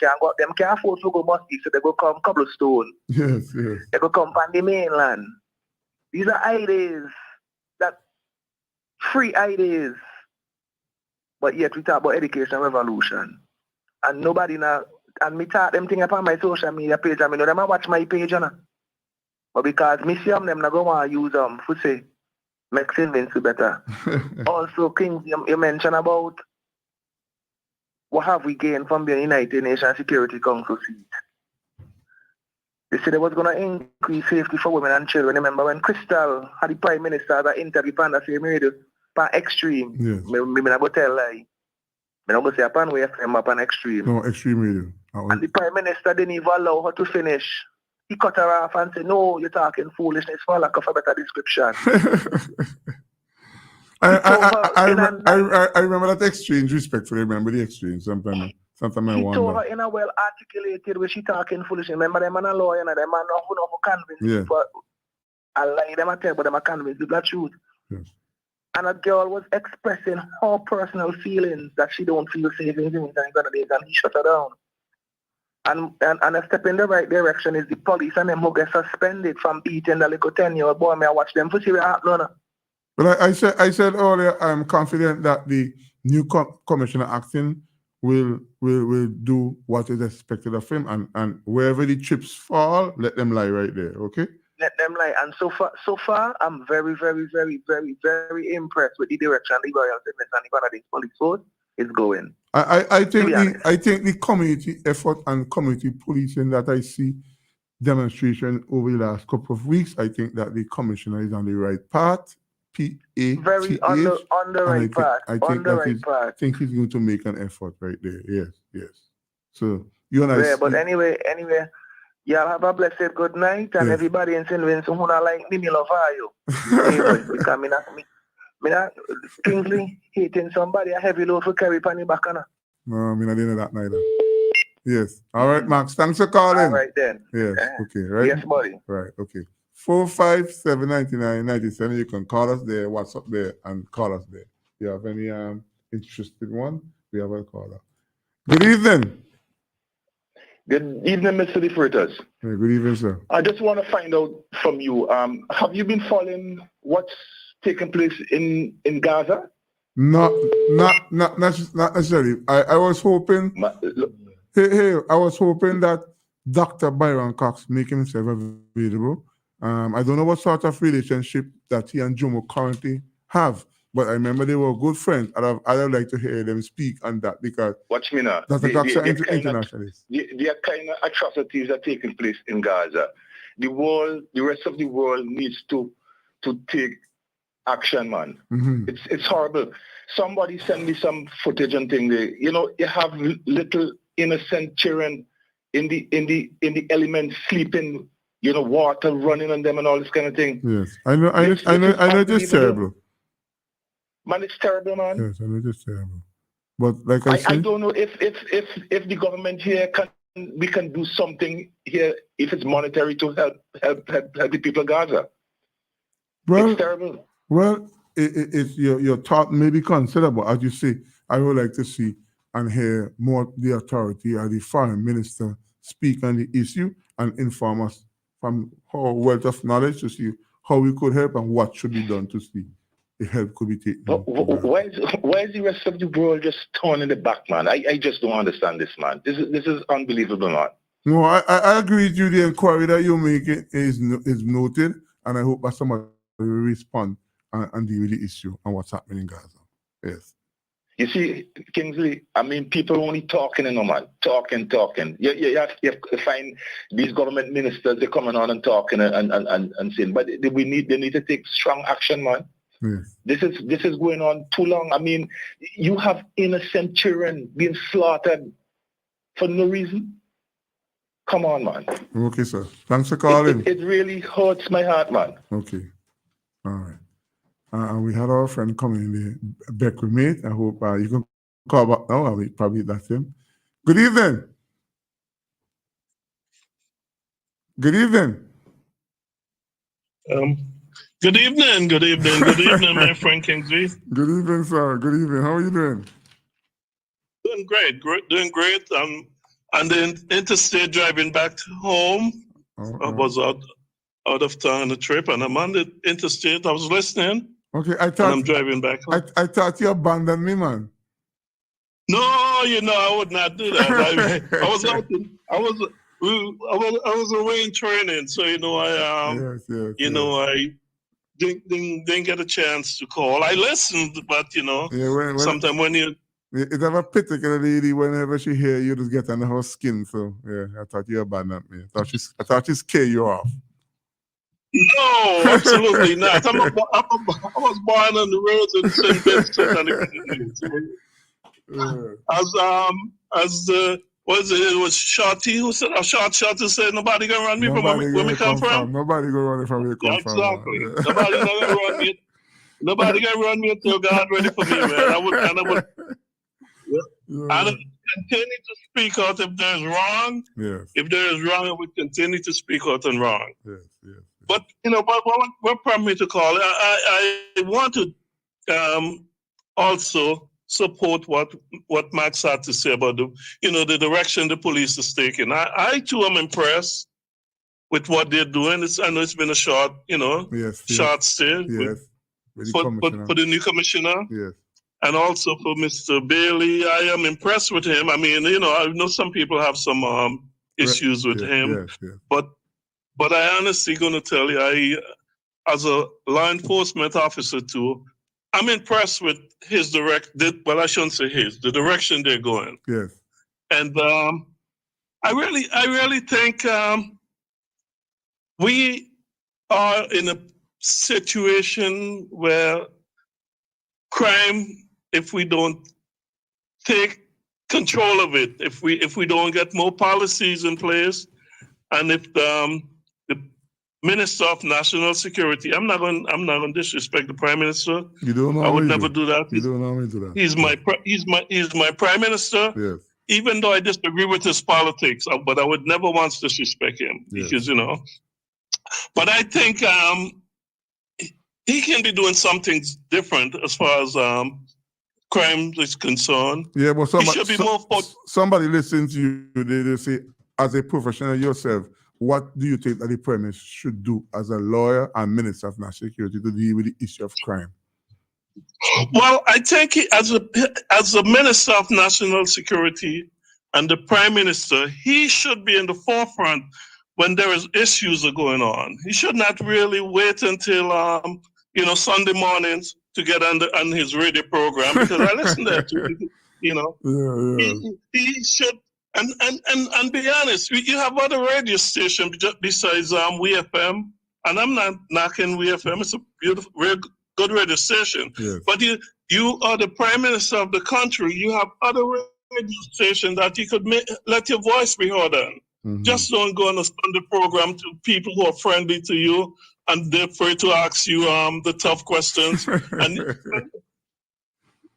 can't afford to go Mustique, so they go come Cobblestone. Yes. They go come on the mainland. These are ideas that free ideas. But yet we talk about education revolution. And nobody now, and me talk them thing upon my social media page, I mean, them I watch my page, you know. But because me see them not going to want to use them for say, make St. Vincent better. Also, King, you mentioned about what have we gained from being United Nations Security Council seat. They said they was going to increase safety for women and children. Remember when Crystal had the Prime Minister that interview on the same radio, pan extreme. Yes. Me not go tell lie. Me not go say upon way FM upon extreme. No, extreme radio. And the Prime Minister didn't even allow her to finish. He cut her off and said, no, you're talking foolishness for lack of a better description. I remember that exchange respectfully. Remember the exchange sometime I He told her wonder. in a well articulated way she talking foolishness. Remember them man a lawyer and them man not who convince Yeah. people. I lie them I tell but them I convince people the truth. Yes. And a girl was expressing her personal feelings that she don't feel safe in things and he shut her down. And a step in the right direction is the police and them who get suspended from beating the little 10-year-old boy. May I watch them for see what happen. But I said earlier, I'm confident that the new commissioner acting will do what is expected of him, and wherever the chips fall, let them lie right there. Okay. Let them lie. And so far, I'm very, very, very, very, very impressed with the direction the Royal Civil and the Grenadines Police Force is going. I think be honest. I think the community effort and community policing that I see demonstration over the last couple of weeks, I think that the commissioner is on the right path. Very on the right path. I think he's going to make an effort right there. Yes. So you and I. Yeah, but anyway, y'all have a blessed good night, and Yes. everybody in St. Vincent who not like me love you. Because me not Kingsley hating somebody a heavy load for carry pan the back on. No, I mean I didn't know that neither. Yes. All right, Max. Thanks for calling. All right then. Yes. Okay. Right. Yes, buddy. Right. Okay. 457-9997. You can call us there, WhatsApp there, and call us there. If you have any interested one, we have a caller. Good evening. Good evening, Mr. DeFreitas. Yeah, good evening, sir. I just want to find out from you, have you been following what's taking place in Gaza? Not necessarily. I was hoping. Hey, I was hoping that Dr. Byron Cox make himself available. I don't know what sort of relationship that he and Jomo currently have, But I remember they were good friends. I'd like to hear them speak on that because Watch me now. that's a internationalist. There are kind of atrocities that are taking place in Gaza. The rest of the world needs to take action, man. Mm-hmm. It's horrible. Somebody send me some footage and thing there. You know, you have little innocent children in the elements sleeping, you know, water running on them and all this kind of thing. Yes. I know it's terrible. Man, it's terrible, man. Yes, I know it's terrible. But like I said, don't know if the government here we can do something here if it's monetary to help the people of Gaza. well, It's terrible. Well, it's your thought may be considerable. As you say, I would like to see and hear more the authority or the foreign minister speak on the issue and inform us from our wealth of knowledge to see how we could help and what should be done to see the help could be taken. Why is the rest of the world just turning the back, man? I just don't understand this, man. This is unbelievable, man. No, I agree with you. The inquiry that you're making is noted, and I hope that somebody will respond and deal with the issue and what's happening in Gaza. Yes. You see, Kingsley, I mean, people only talking, man. Talking. You have to find these government ministers, they're coming on and talking and saying, but they need to take strong action, man. Yes. This is going on too long. I mean, you have innocent children being slaughtered for no reason. Come on, man. Okay, sir. Thanks for calling. It really hurts my heart, man. Okay. All right. And we had our friend coming in the Beckley mate. I hope you can call back now. Probably that's him. Good evening. Good evening. Good evening, my friend Kingsley. Good evening, sir. Good evening. How are you doing? Doing great. I'm on the interstate driving back home. I was out of town on a trip, and I'm on the interstate. I was listening. Okay, I'm driving back home. I thought you abandoned me, man. No, I would not do that. I was away in training, so I I didn't get a chance to call. I listened, but sometimes when you it's a particular lady, whenever she hear you, just get under her skin. So yeah, I thought you abandoned me. I thought she scared you off. No, absolutely not. I was born on the roads in St. Vincent and the it was Shorty who said, Short who said, nobody gonna run me from where we come from. Nobody gonna run me from where you come from. Exactly. Nobody gonna run me. Nobody gonna run me until God ready for me, man. I would continue to speak out if there's wrong. Yes. If there is wrong, I would continue to speak out on wrong. Yes. But what prompted me to call? I want to also support what Max had to say about the direction the police is taking. I too am impressed with what they're doing. I know it's been a short stay. Yes. For the new commissioner. Yes. And also for Mr. Bailey, I am impressed with him. I mean, I know some people have some issues with him, but I honestly going to tell you, as a law enforcement officer too, I'm impressed with his I shouldn't say the direction they're going. Yes. And I really think we are in a situation where crime, if we don't take control of it, if we don't get more policies in place, and if the Minister of National Security, I'm not going to disrespect the Prime Minister. You don't know. I would never do that. You don't normally do that. He's my Prime Minister. Yes. Even though I disagree with his politics, but I would never once disrespect him because But I think he can be doing something different as far as crime is concerned. Yeah, but somebody listens to you. They say, as a professional yourself, what do you think that the Prime Minister should do as a lawyer and Minister of National Security to deal with the issue of crime? Well, I think as a Minister of National Security and the Prime Minister, he should be in the forefront when there is issues are going on. He should not really wait until Sunday mornings to get on his radio program because I listen there too. You know, he should. And be honest, you have other radio stations besides WeFM, and I'm not knocking WeFM. It's a beautiful, very good radio station. Yes. But you are the prime minister of the country. You have other radio stations that you could let your voice be heard on. Mm-hmm. Just don't go on a Sunday program to people who are friendly to you and they're afraid to ask you the tough questions.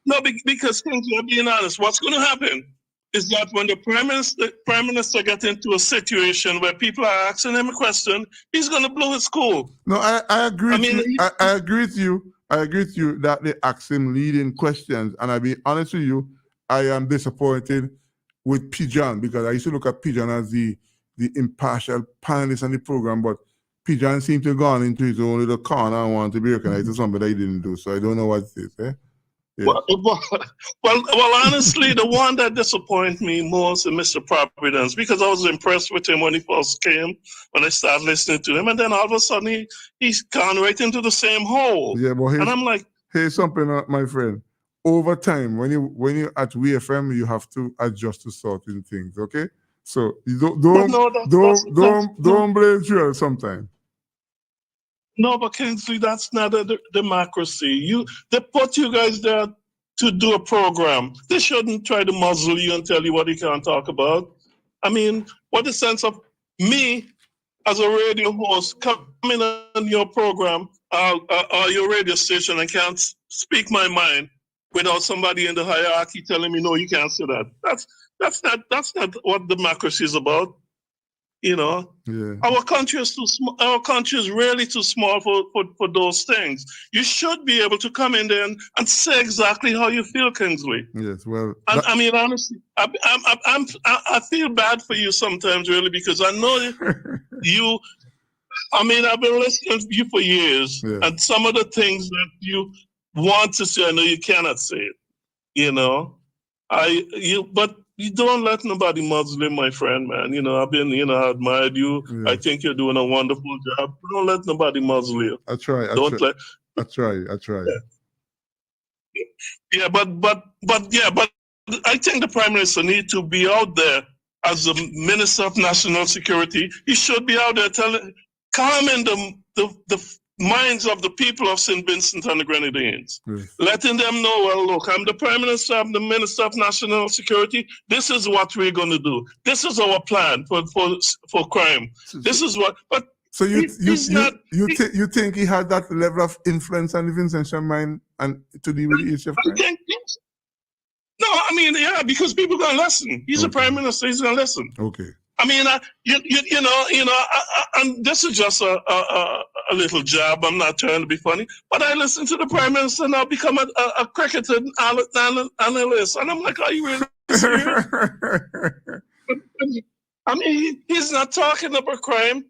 No, because things are being honest. What's going to happen is that when the prime minister gets into a situation where people are asking him a question, he's going to blow his cool. No, I agree. I agree with you. I agree with you that they ask him leading questions, and I'll be honest with you, I am disappointed with Pigeon because I used to look at Pigeon as the impartial panelist on the program, but Pigeon seemed to have gone into his own little corner and wanted to be recognized as something that he didn't do. So I don't know what it is. Eh? Yeah. Well, honestly, the one that disappointed me most is Mr. Providence because I was impressed with him when he first came, when I started listening to him, and then all of a sudden he's gone right into the same hole. Yeah, but and I'm like, here's something, my friend. Over time, when you at WeFM, you have to adjust to certain things. Okay, so you don't blame Joel sometimes. No, but Kingsley, that's not a democracy. They put you guys there to do a program. They shouldn't try to muzzle you and tell you what you can't talk about. I mean, what the sense of me as a radio host coming on your program or your radio station and can't speak my mind without somebody in the hierarchy telling me, no, you can't say that. That's not what democracy is about. You know, Our country is too small. Our country is really too small for those things. You should be able to come in there and say exactly how you feel, Kingsley. Yes, well, I mean, honestly, I feel bad for you sometimes, really, because I know you. I mean, I've been listening to you for years, and some of the things that you want to say, I know you cannot say it. You know, but. You don't let nobody muzzle my friend, man. You know, I admired you. Yeah. I think you're doing a wonderful job. Don't let nobody muzzle you. I try. I try. Yeah, but I think the Prime Minister needs to be out there as the Minister of National Security. He should be out there calming the minds of the people of St. Vincent and the Grenadines, letting them know, well, look, I'm the Prime Minister, I'm the Minister of National Security. This is what we're going to do. This is our plan for crime. This is what. But so you think he had that level of influence on the Vincentian mind and to deal with the issue of crime? No, I mean, yeah, because people gonna listen. He's a Prime Minister. He's gonna listen. Okay. I mean, and this is just a little jab. I'm not trying to be funny, but I listen to the Prime Minister now become a cricket analyst, and I'm like, are you really serious? I mean, he's not talking about crime,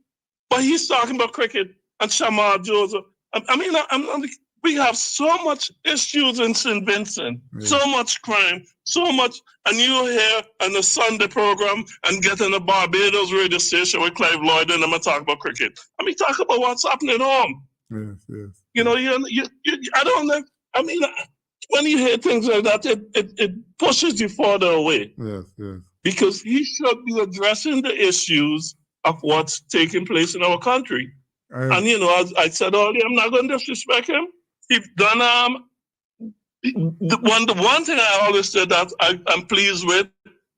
but he's talking about cricket and Shamar Joseph. I mean, we have so much issues in St. Vincent, so much crime, so much, and you're here on the Sunday program and getting a Barbados radio station with Clive Lloyd and I'm going to talk about cricket. I mean, talk about what's happening at home. Yes. You know, I don't know. I mean, when you hear things like that, it pushes you further away. Yes. Because he should be addressing the issues of what's taking place in our country. And, you know, as I said earlier, I'm not going to disrespect him. He's done the one thing I always said that I'm pleased with,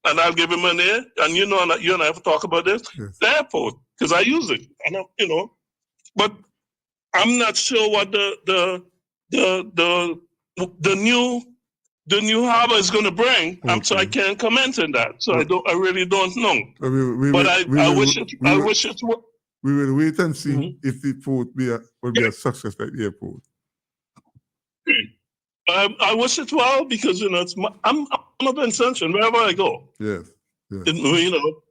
and I'll give him an A, and you and I have to talk about this, the airport, because I use it, and you know, but I'm not sure what the new harbor is going to bring. So I can't comment on that. So I really don't know. I wish it were. We will wait and see if the port will be a success like the airport. I wish it well because you know I'm a Vincentian wherever I go. Yes. You know,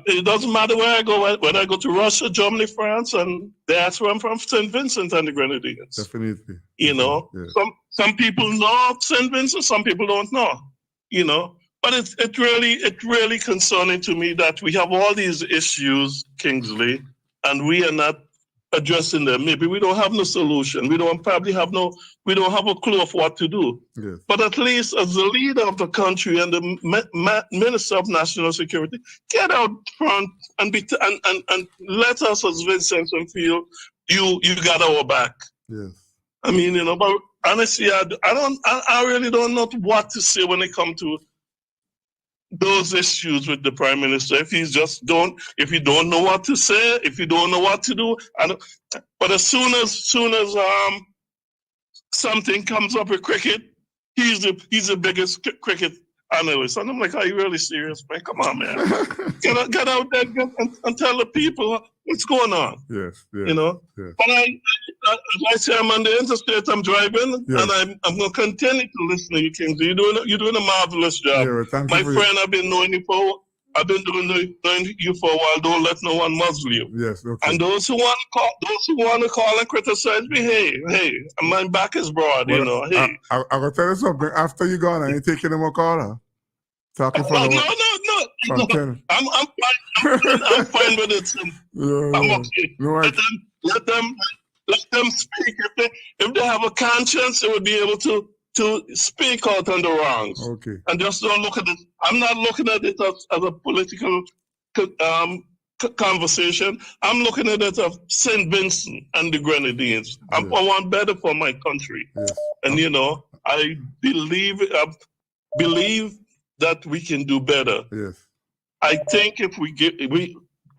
it doesn't matter where I go. Whether I go to Russia, Germany, France, and that's where I'm from, St. Vincent and the Grenadines. Definitely. You know, some people know St. Vincent, some people don't know. You know, but it's really concerning to me that we have all these issues, Kingsley, and we are not addressing them. Maybe we don't have no solution. We don't have a clue of what to do. Yes. But at least as the leader of the country and the Minister of National Security, get out front and and let us as Vincent feel you got our back. Yes. I mean, but honestly, I really don't know what to say when it comes to those issues with the Prime Minister. If you don't know what to say, if you don't know what to do, but as soon as something comes up with cricket, he's the biggest cricket analyst. And I'm like, are you really serious, man? Come on, man. get out there and tell the people what's going on. Yes. Yes. But as I say, I'm on the interstate, I'm driving, and I'm going to continue to listen to you, Kingsley. You're doing a marvelous job. Yeah, well, My friend, I've been knowing you for a while. Don't let no one muzzle you. Yes, okay. And those who want to call and criticize me, hey, my back is broad, Well, Hey. I'm going to tell you something. After you gone, I ain't taking no more caller. Talking for No. I'm fine. I'm fine with it. I'm okay. No, Let them speak. If they have a conscience, they would be able to speak out on the wrongs. Okay. And just don't look at it. I'm not looking at it as a political conversation. I'm looking at it as St. Vincent and the Grenadines. I want better for my country. Yes. And I believe that we can do better. Yes. I think if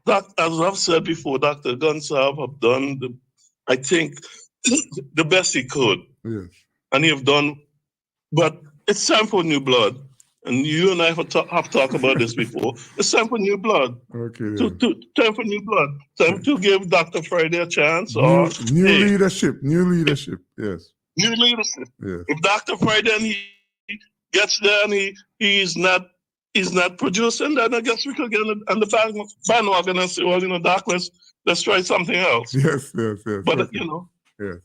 as I've said before, Dr. Gonsalve have done I think the best he could. Yes. And he have done, but it's time for new blood. And you and I have talked about this before. It's time for new blood. Okay. Time for new blood. Time to give Dr. Friday a chance. New leadership. Yes. New leadership. Yes. If Dr. Friday and he gets there and he's not producing, then I guess we could get on the bandwagon and say, Doc, let's try something else. Yes. But okay. Yes.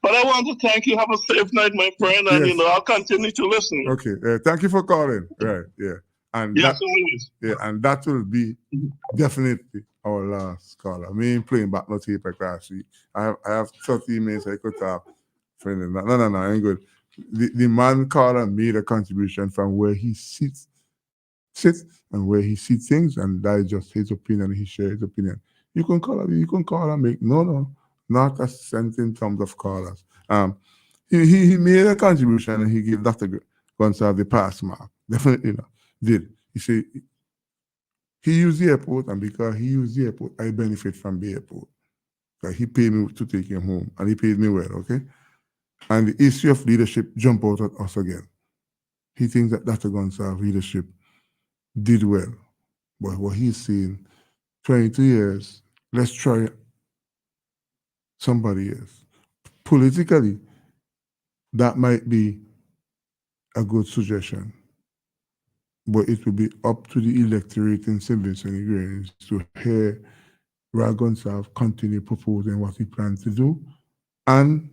But I want to thank you. Have a safe night, my friend, and I'll continue to listen. Okay. Thank you for calling. Right. Yeah. And yes, always. Yeah, and that will be definitely our last caller. I mean, playing back no tape like last week. I have 30 minutes I could talk. No, I ain't good. The man caller made a contribution from where he sits and where he sees things, and that is just his opinion. He shares his opinion. You can call and make not a sentence terms of callers. He made a contribution and he gave Dr. Gonsalve the pass mark. Definitely did. He said he used the airport, and because he used the airport, I benefit from the airport. Like he paid me to take him home, and he paid me well, okay? And the issue of leadership jump out at us again. He thinks that Dr. Gonsalve leadership did well. But what he's saying, 22 years, let's try somebody else. Politically, that might be a good suggestion. But it will be up to the electorate in St. Vincent and Grenadines to hear Rag Gonsalve continue proposing what he plans to do, and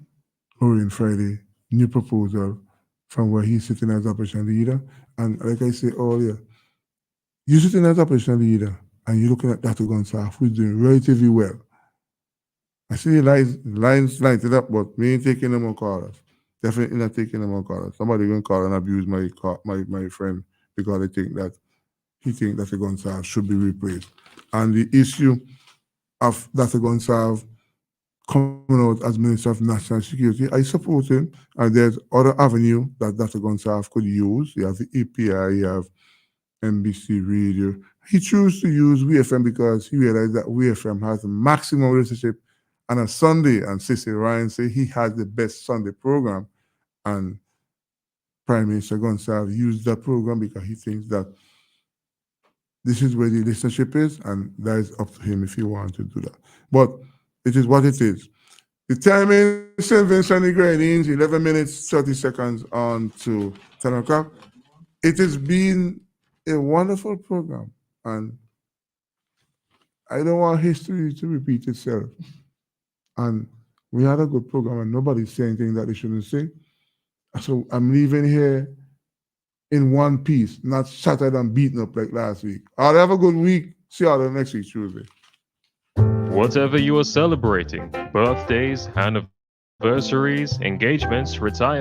Orion Friday, new proposal from where he's sitting as opposition leader. And like I said earlier, you're sitting as opposition leader and you're looking at Dr. Gonsalve, who's doing relatively well. I see the lines light it up, but me ain't taking no more callers. Definitely not taking no more callers. Somebody going to call and abuse my friend because he think Dr. Gonsalve should be replaced. And the issue of Dr. Gonsalve coming out as Minister of National Security, I support him. And there's other avenue that Dr. Gonsalve could use. You have the API, you have NBC Radio. He chose to use WFM because he realized that WFM has the maximum relationship on a Sunday. And Cecil Ryan said he has the best Sunday program. And Prime Minister Gonsalve used that program because he thinks that this is where the relationship is, and that is up to him if he wants to do that. But it is what it is. The time in St. Vincent and Grenadines, 11 minutes, 30 seconds on to 10 o'clock. It has been a wonderful program, and I don't want history to repeat itself. And we had a good program, and nobody's saying anything that they shouldn't say. So I'm leaving here in one piece, not shattered and beaten up like last week. I'll have a good week. See you all next week, Tuesday. Whatever you are celebrating, birthdays, anniversaries, engagements, retirement,